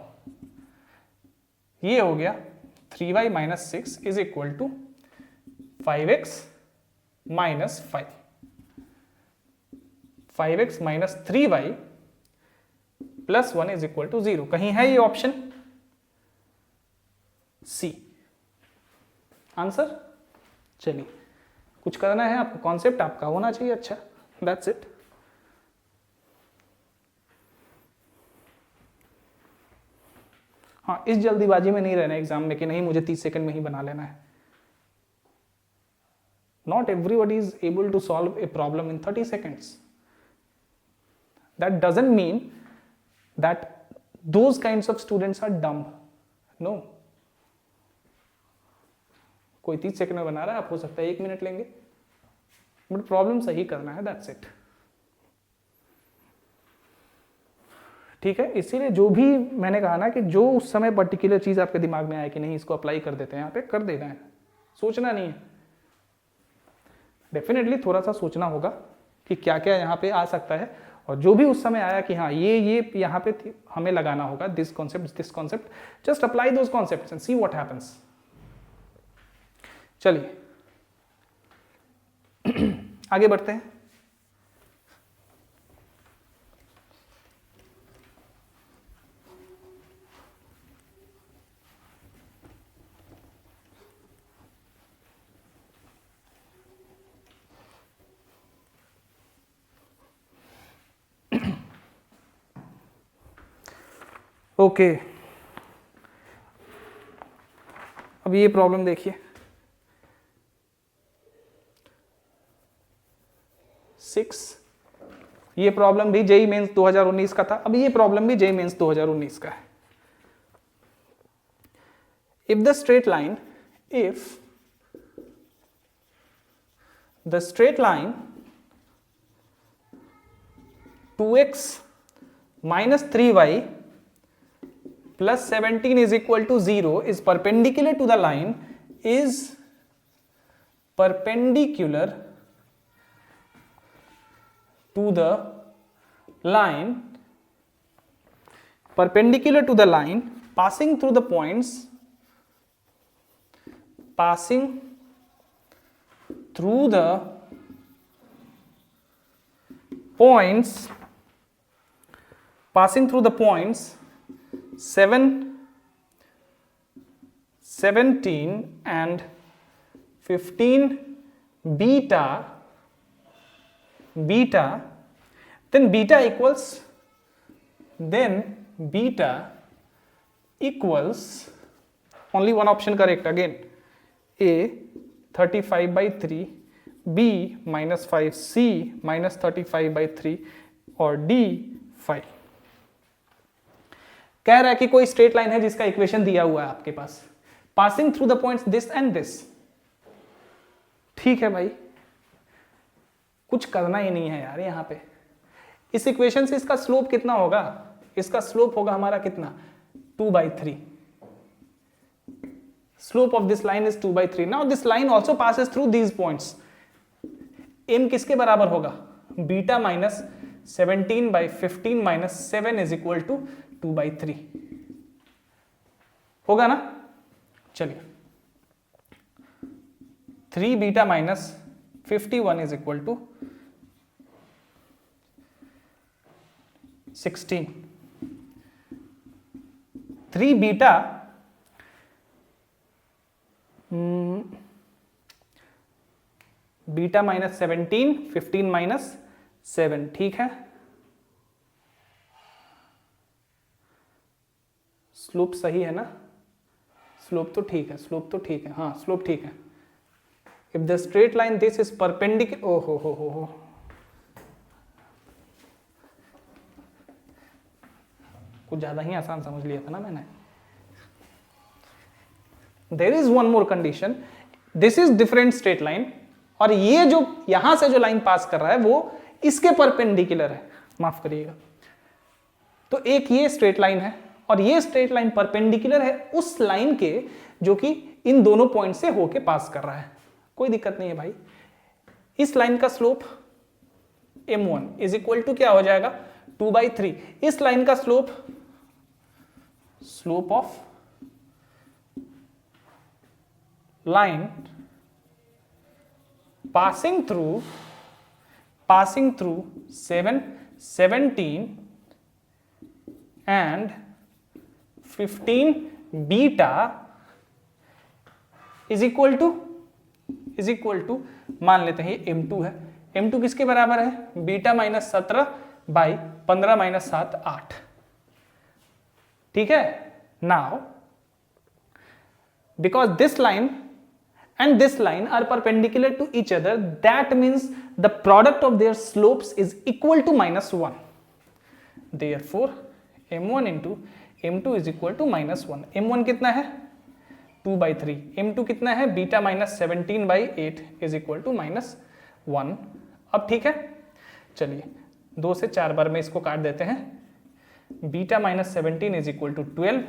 ये हो गया 3y minus 6 is equal to 5x minus 5, 5x minus 3y plus 1 is equal to 0। कहीं है ये ऑप्शन सी आंसर? चलिए, कुछ करना है आपको, कॉन्सेप्ट आपका होना चाहिए अच्छा, दैट्स इट। हाँ, इस जल्दीबाजी में नहीं रहना एग्जाम में कि नहीं मुझे 30 सेकंड में ही बना लेना है। Not everybody is able to solve a problem in 30 seconds. That doesn't mean that those kinds of students are dumb. No. कोई 30 सेकंड में बना रहा है, आप हो सकता है 1 मिनट लेंगे, बट प्रॉब्लम सही करना है, दैट्स इट। ठीक है, इसीलिए जो भी मैंने कहा ना कि जो उस समय पर्टिकुलर चीज आपके दिमाग में आए कि नहीं इसको अप्लाई कर देते हैं, यहाँ पे कर देना है, सोचना नहीं है। डेफिनेटली थोड़ा सा सोचना होगा कि क्या क्या यहाँ पे आ सकता है, और जो भी उस समय आया कि हाँ ये यहाँ पे हमें लगाना होगा, this concept, just apply those concepts and see what happens. चलिए आगे बढ़ते हैं। ओके, अब ये प्रॉब्लम देखिए, 6, ये प्रॉब्लम भी जेईई मेंस 2019 का था, अब ये प्रॉब्लम भी जेईई मेंस 2019 का है। If the straight line 2x minus 3y plus 17 is equal to 0 is perpendicular to the line, is perpendicular to the line passing through the points passing through the points 7, 17 and 15 beta, then beta equals only one option correct again, A 35/3, B -5, C -35/3 और D 5। कह रहा है कि कोई स्ट्रेट लाइन है जिसका इक्वेशन दिया हुआ है आपके पास, passing through the points this and this. ठीक है भाई, कुछ करना ही नहीं है यार यहाँ पे। इस इक्वेशन से इसका स्लोप कितना होगा? इसका स्लोप होगा हमारा कितना? 2/3। Slope of this line is 2/3। Now this line also passes through these points. m किसके बराबर होगा? Beta minus 17/15 minus 7 is equal to 2/3 होगा ना? चलिए, 3 beta minus 51 is equal to 16। 3 beta beta minus 17, 15 minus 7, ठीक है। स्लोप सही है ना? स्लोप तो ठीक है, हाँ स्लोप ठीक है। If the straight line this is perpendicular, ओ हो, कुछ ज्यादा ही आसान समझ लिया था ना मैंने। There is one more condition, this is different straight line, और ये जो यहां से जो लाइन पास कर रहा है वो इसके परपेंडिकुलर है, माफ करिएगा। तो एक ये स्ट्रेट लाइन है और ये स्ट्रेट लाइन परपेंडिकुलर है उस लाइन के जो कि इन दोनों पॉइंट से होके पास कर रहा है। कोई दिक्कत नहीं है भाई। इस लाइन का slope m1 is equal to क्या हो जाएगा? 2/3। इस लाइन का slope of line passing through 17 and 15 beta is equal to मान लेते हैं ये m2 है। m2 किसके बराबर है? Beta minus 17 by 15 minus 7 8। ठीक है। Now because this line and this line are perpendicular to each other, that means the product of their slopes is equal to -1. Therefore m1 into m2 is equal to -1। m1 कितना है? 2/3। m2 कितना है? Beta minus 17/8 is equal to -1। अब ठीक है, चलिए 2 से 4 बार में इसको काट देते हैं। Beta minus 17 is equal to 12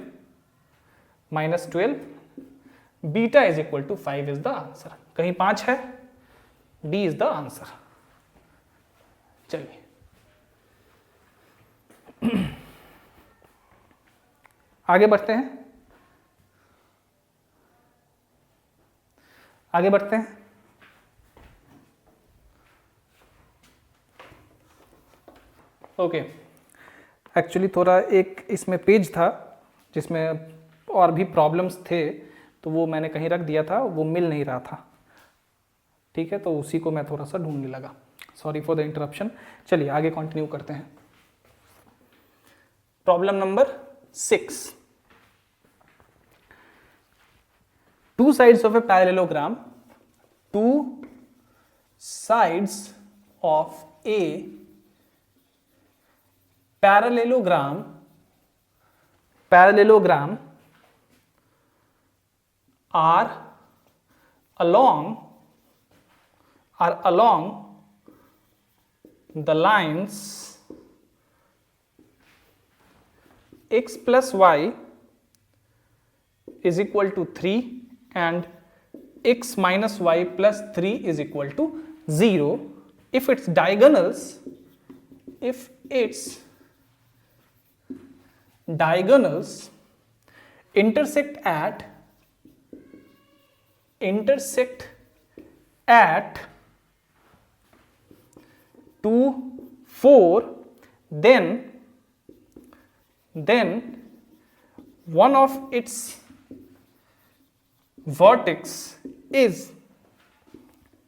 minus 12, beta is equal to 5 is the answer. कहीं 5 है? D is the answer. चलिए आगे बढ़ते हैं, ओके। एक्चुअली थोड़ा एक इसमें पेज था जिसमें और भी प्रॉब्लम्स थे, तो वो मैंने कहीं रख दिया था, वो मिल नहीं रहा था। ठीक है, तो उसी को मैं थोड़ा सा ढूंढने लगा। Sorry for the interruption. चलिए आगे कंटिन्यू करते हैं। Problem number 6। Two sides of a parallelogram, two sides of a parallelogram are along the lines x plus y is equal to 3 and x minus y plus 3 is equal to 0 if its diagonals intersect at 2, 4, then one of its vertex is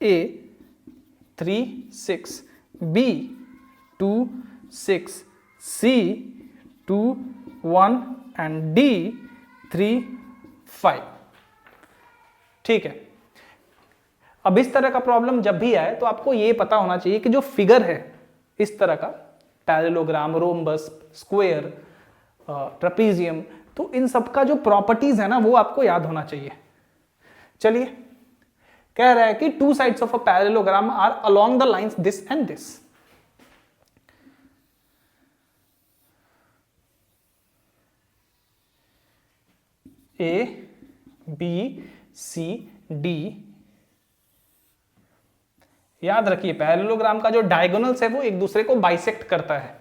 A 3, 6, B 2, 6, C 2, 1 and D 3, 5। ठीक है। अब इस तरह का प्रॉब्लम जब भी आए तो आपको ये पता होना चाहिए कि जो फिगर है इस तरह का, पैरेललोग्राम, रोम्बस, स्क्वायर, ट्रेपीजियम, तो इन सब का जो प्रॉपर्टीज है ना वो आपको याद होना चाहिए। चलिए, कह रहा है कि two sides of a parallelogram are along the lines this and this. A B C D. याद रखिए पैरेललोग्राम का जो डायगोनल्स है वो एक दूसरे को बाइसेक्ट करता है।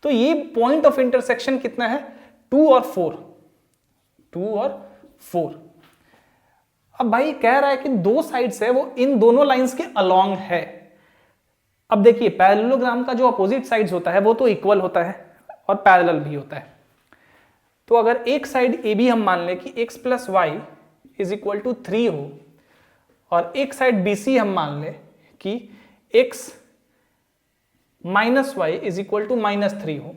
तो ये पॉइंट ऑफ इंटरसेक्शन कितना है? 2 और 4। 2 और 4। अब भाई कह रहा है कि दो साइड्स है वो इन दोनों लाइंस के अलोंग है। अब देखिए पैरेललोग्राम का जो अपोजिट साइड्स होता है वो तो इक्वल होता है और पैरेलल भी होता है। तो अगर एक साइड ए बी हम मान लें कि x plus y is equal to 3 हो और एक साइड बी सी हम मान लें कि x minus y is equal to -3 हो।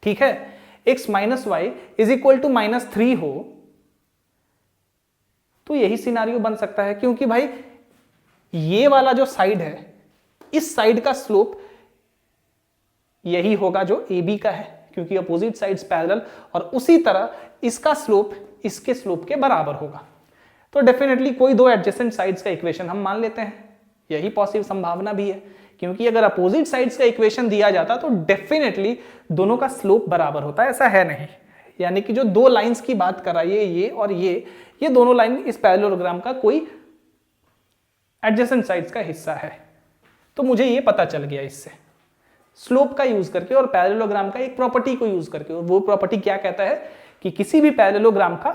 ठीक है, x minus y is equal to -3 हो तो यही सिनारियो बन सकता है, क्योंकि भाई ये वाला जो साइड है इस साइड का स्लोप यही होगा जो ए बी का है, क्योंकि अपोजिट साइड्स पैरेलल, और उसी तरह इसका स्लोप इसके स्लोप के बराबर होगा। तो डेफिनेटली कोई दो एडजेसेंट साइड्स का इक्वेशन हम मान लेते हैं। यही पॉसिबल संभावना भी है, क्योंकि अगर अपोजिट साइड्स का इक्वेशन दिया जाता तो डेफिनेटली दोनों का स्लोप बराबर होता है। ऐसा है नहीं, यानी कि जो दो लाइंस की बात कर रहा है ये और ये दोनों लाइन इस पैरेललोग्राम का कोई एडजेसेंट साइड्स का हिस्सा है। तो मुझे ये पता चल गया इससे स्लोप का यूज करके और पैरेललोग्राम का एक प्रॉपर्टी को यूज करके। और वो प्रॉपर्टी क्या कहता है कि किसी भी पैरेललोग्राम का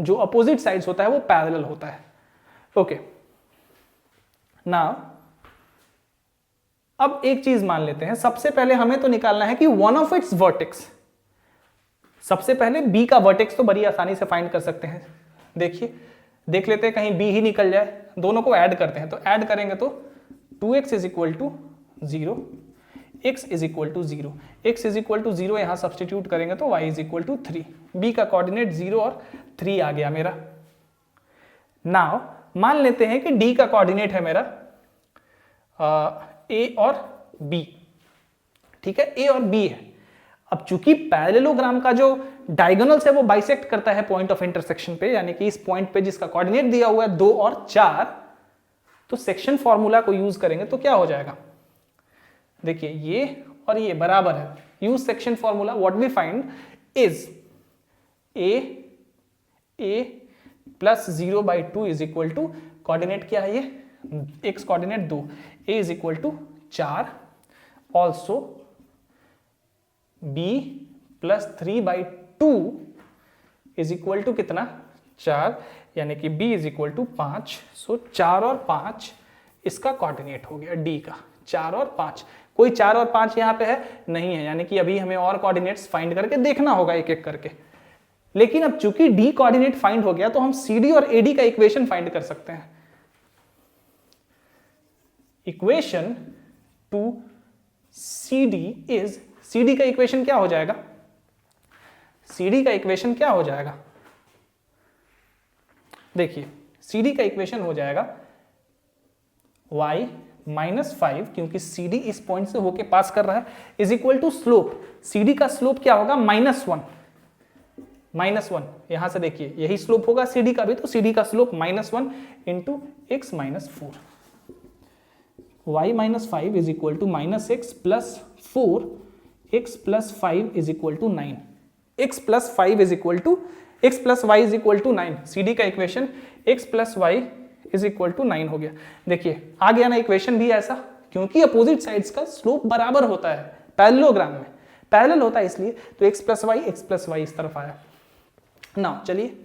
जो अपोजिट साइड्स होता है वो पैरेलल होता है। ओके, नाउ अब एक चीज मान लेते हैं, सबसे पहले हमें तो निकालना है कि वन ऑफ इट्स वर्टेक्स, सबसे पहले बी का वर्टेक्स तो बड़ी आसानी से फाइंड कर सकते हैं। देखिए, देख लेते हैं कहीं बी ही निकल जाए, दोनों को ऐड करते हैं, तो ऐड करेंगे तो 2x is equal to 0, x is equal to 0, x is equal to 0 यहां सब्सटीट्यूट करेंगे तो y is equal to 3, b का कोऑर्डिनेट 0 और 3 आ गया मेरा। नाउ मान लेते हैं कि d का कोऑर्डिनेट है मेरा a और b, ठीक है, a और b है। अब चूंकि पैरेललोग्राम का जो डायगोनल्स है वो बाइसेक्ट करता है पॉइंट ऑफ इंटरसेक्शन पे, यानी कि इस पॉइंट पे जिसका कोऑर्डिनेट दिया हुआ है 2 और 4, तो सेक्शन फॉर्मूला को यूज करेंगे तो क्या हो जाएगा, देखिए ये और ये बराबर है, use section formula, what we find is a plus 0/2 is equal to, coordinate क्या है ये, x coordinate 2, a is equal to 4, also b plus 3/2 is equal to कितना, 4, यानी कि b is equal to 5। So 4 और 5 इसका कोऑर्डिनेट हो गया d का, 4 और 5। कोई 4 और 5 यहाँ पे है नहीं है, यानी कि अभी हमें और कोऑर्डिनेट्स फाइंड करके देखना होगा एक एक करके। लेकिन अब चूंकि d कोऑर्डिनेट फाइंड हो गया तो हम cd और ad का इक्वेशन फाइंड कर सकते हैं। Equation two cd is, cd का इक्वेशन क्या हो जाएगा, cd का इक्वेशन क्या हो जाएगा, देखिए cd का इक्वेशन हो जाएगा y -5, क्योंकि cd इस पॉइंट से होके पास कर रहा है, is equal to slope, cd का स्लोप क्या होगा, -1, यहां से देखिए यही स्लोप होगा cd का भी, तो cd का slope -1 into x -4, y -5 is equal to -x plus 4, x plus 5 is equal to 9, x plus 5 is equal to, x plus y is equal to 9, cd का equation x plus y is equal to 9 हो गया। देखिए आ गया ना इक्वेशन भी ऐसा, क्योंकि अपोजिट साइड्स का स्लोप बराबर होता है पैरेललोग्राम में, पैरेलल होता है इसलिए, तो x प्लस y इस तरफ आया। नाउ चलिए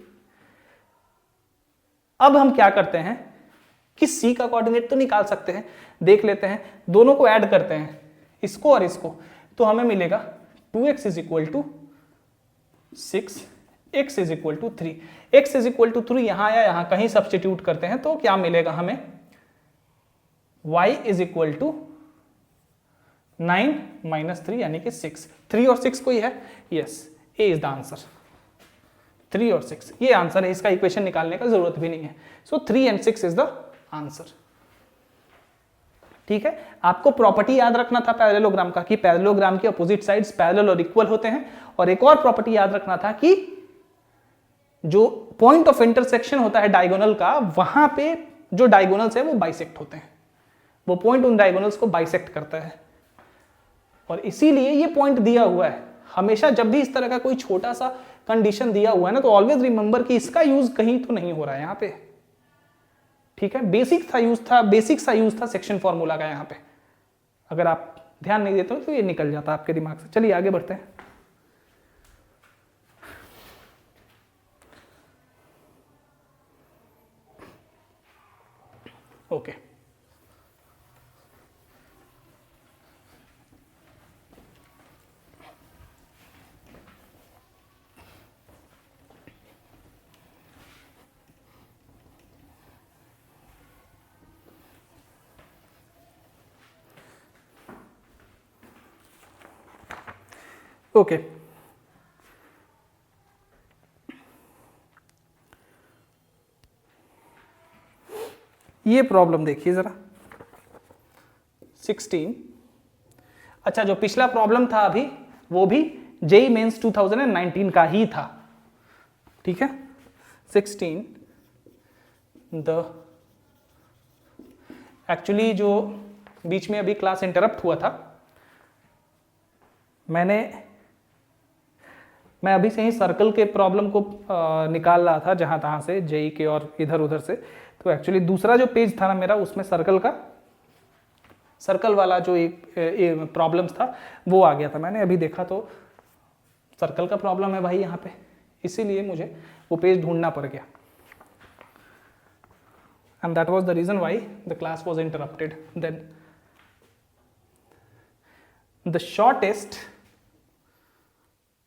अब हम क्या करते हैं कि c का कोऑर्डिनेट तो निकाल सकते हैं, देख लेते हैं, दोनों को ऐड करते हैं, इसको और इसको, तो हमें मिलेगा 2x is equal to 6, x is equal to 3, x is equal to 3 यहां आया, यहां कहीं सब्सटीट्यूट करते हैं तो क्या मिलेगा हमें, y is equal to 9 minus 3 यानी कि 6, 3 और 6 कोई है, yes, a is the answer, 3 और 6 ये आंसर है, इसका इक्वेशन निकालने का जरूरत भी नहीं है। सो 3 एंड 6 इज द आंसर। ठीक है, आपको प्रॉपर्टी याद रखना था पैरेललोग्राम का कि पैरेललोग्राम के अपोजिट साइड्स पैरेलल और इक्वल होते हैं, और एक और प्रॉपर्टी याद रखना था कि जो पॉइंट ऑफ इंटरसेक्शन होता है डायगोनल का, वहां पे जो डायगोनल्स है वो बाइसेक्ट होते हैं, वो पॉइंट उन डायगोनल्स को बाइसेक्ट करता है, और इसीलिए ये पॉइंट दिया हुआ है। हमेशा जब भी इस तरह का कोई छोटा सा कंडीशन दिया हुआ है ना, तो ऑलवेज रिमेंबर कि इसका यूज कहीं तो नहीं हो रहा है यहाँ पे। ठीक है, बेसिक सा यूज था सेक्शन फॉर्मूला का यहाँ पे, अगर आप ध्यान नहीं देते हो तो ये निकल जाता आपके दिमाग से। चलिए आगे बढ़ते हैं। ओके, ओके, ये प्रॉब्लम देखिए जरा 16। अच्छा, जो पिछला प्रॉब्लम था अभी वो भी जेईई मेंस 2019 का ही था। ठीक है, 16 एक्चुअली जो बीच में अभी क्लास इंटरप्ट हुआ था, मैं अभी से ही सर्कल के प्रॉब्लम को निकाल रहा था जहां तहां से, जेईई के और इधर उधर से। तो एक्चुअली दूसरा जो पेज था ना मेरा, उसमें सर्कल वाला जो एक प्रॉब्लम्स था वो आ गया था। मैंने अभी देखा तो सर्कल का प्रॉब्लम है भाई यहाँ पे, इसीलिए मुझे वो पेज ढूंढना पड़ गया, and that was the reason why the class was interrupted. Then the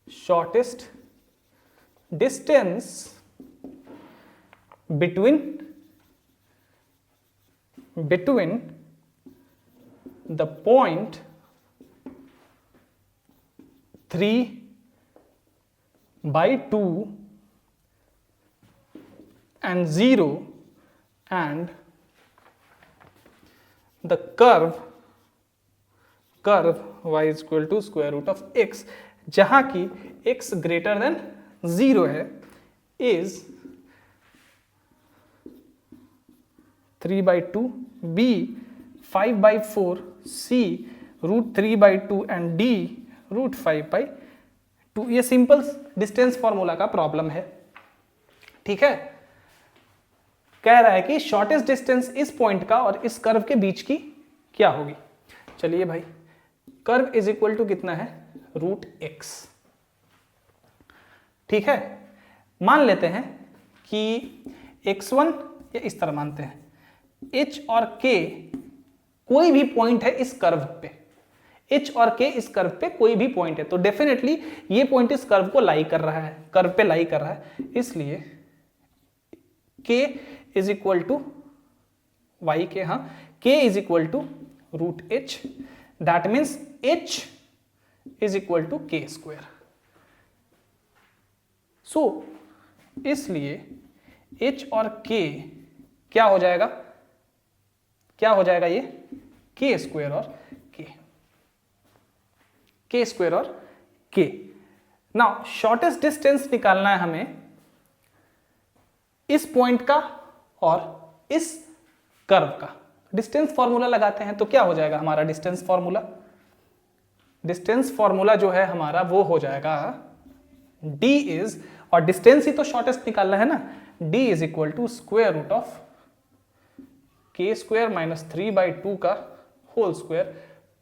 shortest distance between the point 3/2 and 0 and the curve y is equal to square root of x, जहां की x greater than 0 है, is 3/2, b 5/4, c √3/2 and d √5/2। ये सिंपल डिस्टेंस फॉर्मूला का प्रॉब्लम है, ठीक है। कह रहा है कि शॉर्टेस्ट डिस्टेंस इस पॉइंट का और इस कर्व के बीच की क्या होगी। चलिए भाई, कर्व इज इक्वल टू कितना है, √x, ठीक है। मान लेते हैं कि x1 या इस तरह मानते हैं h और k कोई भी पॉइंट है इस कर्व पे, h और k इस कर्व पे कोई भी पॉइंट है, तो डेफिनेटली ये पॉइंट इस कर्व को लाई कर रहा है, कर्व पे लाई कर रहा है, इसलिए k is equal to y के, हाँ, k is equal to √h, that means h is equal to k square. So इसलिए h और k क्या हो जाएगा, ये k स्क्वायर और k स्क्वायर और k। नाउ शॉर्टेस्ट डिस्टेंस निकालना है हमें इस पॉइंट का और इस कर्व का। डिस्टेंस फॉर्मूला लगाते हैं तो क्या हो जाएगा हमारा डिस्टेंस फॉर्मूला जो है हमारा वो हो जाएगा d इज, और डिस्टेंस ही तो शॉर्टेस्ट निकालना है ना, d is equal to square root of k square minus 3/2 का whole square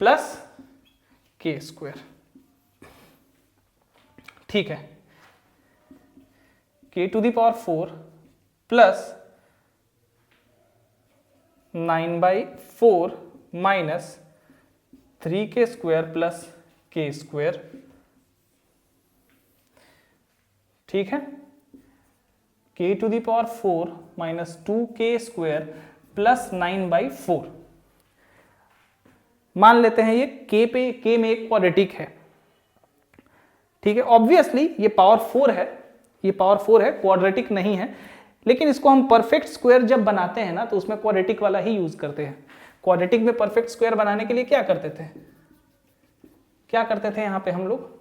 plus k square, ठीक है। k to the power 4 plus 9/4 minus 3k square plus k square, ठीक है। k to the power 4 minus 2k square plus 9/4, मान लेते हैं ये k में एक क्वाड्रेटिक है, ठीक है। ऑब्वियसली ये पावर 4 है, क्वाड्रेटिक नहीं है, लेकिन इसको हम परफेक्ट स्क्वायर जब बनाते हैं ना तो उसमें क्वाड्रेटिक वाला ही यूज करते हैं। क्वाड्रेटिक में परफेक्ट स्क्वायर बनाने के लिए क्या करते थे यहां पे हम लोग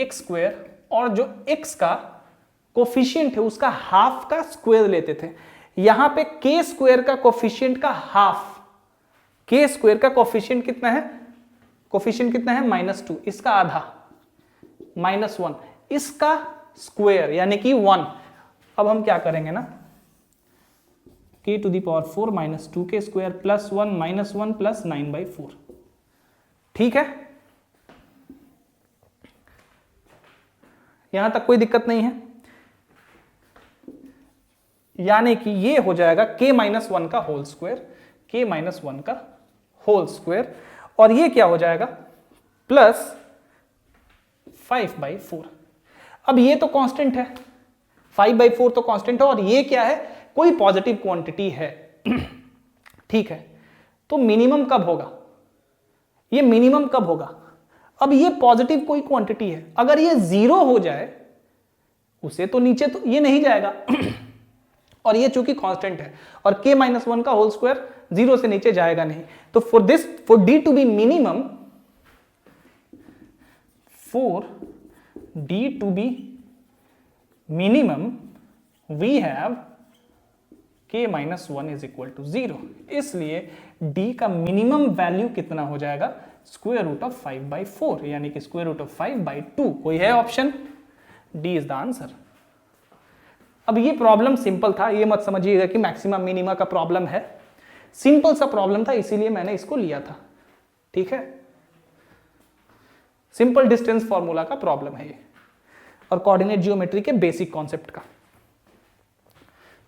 x स्क्वायर और जो x का कोफिशिएंट है उसका हाफ का स्क्वायर लेते थे। यहां पे k स्क्वायर का कोफिशिएंट का हाफ, k स्क्वायर का कोफिशिएंट कितना है, -2, इसका आधा -1, इसका स्क्वायर यानी कि 1। अब हम क्या करेंगे ना, k to the power 4 minus 2k square plus 1 minus 1 plus 9/4, ठीक है। यहां तक कोई दिक्कत नहीं है, यानी कि ये हो जाएगा k-1 का होल स्क्वायर, और ये क्या हो जाएगा प्लस 5/4। अब ये तो कांस्टेंट है, 5/4 तो कांस्टेंट है, और ये क्या है, कोई पॉजिटिव क्वांटिटी है, ठीक है। तो मिनिमम कब होगा, ये मिनिमम कब होगा। अब ये पॉजिटिव कोई क्वांटिटी है, अगर ये 0 हो जाए उसे तो नीचे तो ये नहीं जाएगा और ये चूंकि कांस्टेंट है और k-1 का होल स्क्वायर 0 से नीचे जाएगा नहीं, तो for d to be minimum, we have k-1 is equal to 0। इसलिए d का मिनिमम वैल्यू कितना हो जाएगा, स्क्वायर रूट ऑफ 5/4, यानी कि स्क्वायर रूट ऑफ 5/2। कोई है option, d is the answer. अब ये प्रॉब्लम सिंपल था, ये मत समझिएगा कि मैक्सिमम मिनिमा का प्रॉब्लम है, सिंपल सा प्रॉब्लम था इसीलिए मैंने इसको लिया था, ठीक है। सिंपल डिस्टेंस फॉर्मूला का प्रॉब्लम है ये। और कोऑर्डिनेट जियोमेट्री के बेसिक कॉन्सेप्ट का।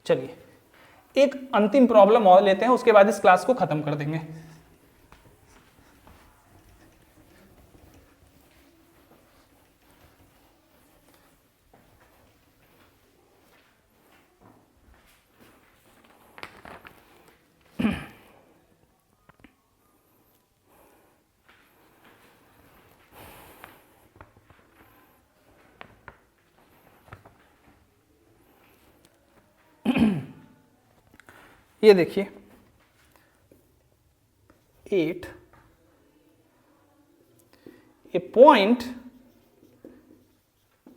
चलिए एक अंतिम प्रॉब्लम और लेते हैं, उसके बाद इस क्लास को खत्म कर देंगे। ये देखिए 8, a point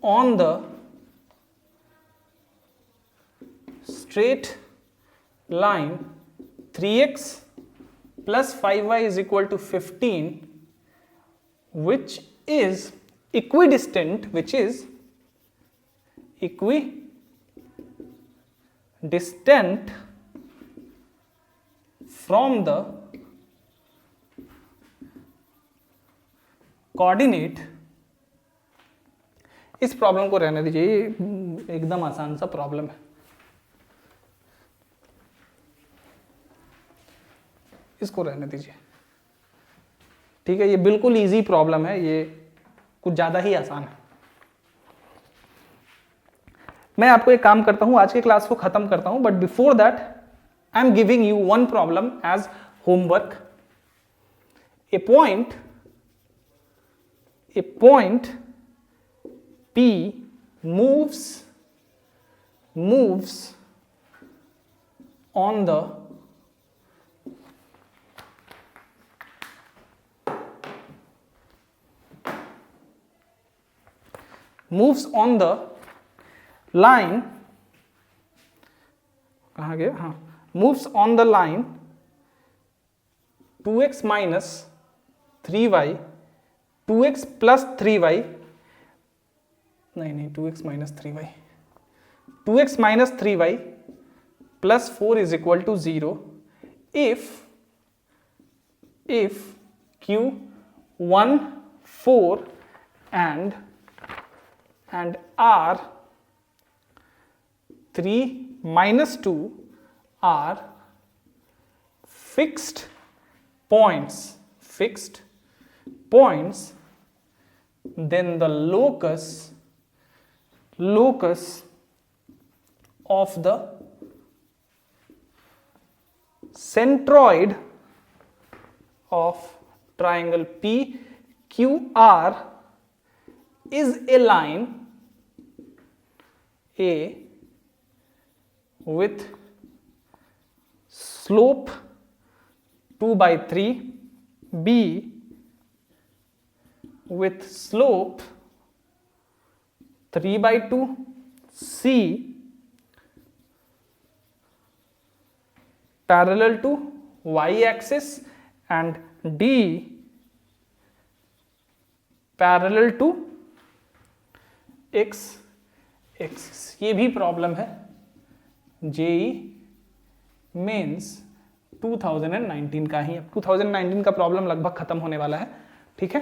on the straight line 3x plus 5y is equal to 15, which is equidistant from the coordinate. इस प्रॉब्लम को रहने दीजिए, ये एकदम आसान सा प्रॉब्लम है, इसको रहने दीजिए। ठीक है, ये बिल्कुल इजी प्रॉब्लम है, ये कुछ ज्यादा ही आसान है। मैं आपको एक काम करता हूं, आज के क्लास को खत्म करता हूं, but before that I am giving you one problem as homework. A point P moves on the line, कहाँ गया, हाँ, moves on the line 2x minus 3y 2x plus 3y, नहीं 2x minus 3y 2x minus 3y plus 4 is equal to 0 if q 1 4 and r 3 minus 2 are fixed points, then the locus of the centroid of triangle PQR is a line A with slope 2/3, B with slope 3/2, C parallel to y-axis and D parallel to x-axis। ये भी प्रॉब्लम है जेई मेंस 2019 का ही। अब 2019 का प्रॉब्लम लगभग खत्म होने वाला है, ठीक है।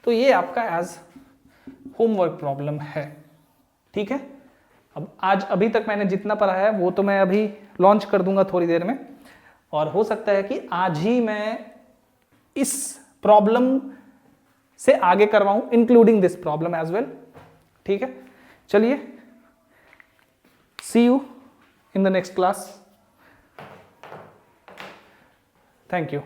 तो ये आपका एज होमवर्क प्रॉब्लम है, ठीक है। अब आज अभी तक मैंने जितना पढ़ाया है वो तो मैं अभी लॉन्च कर दूंगा थोड़ी देर में, और हो सकता है कि आज ही मैं इस प्रॉब्लम से आगे करवाऊं, including this problem as well, ठीक है। चलिए, see you in the next class. Thank you.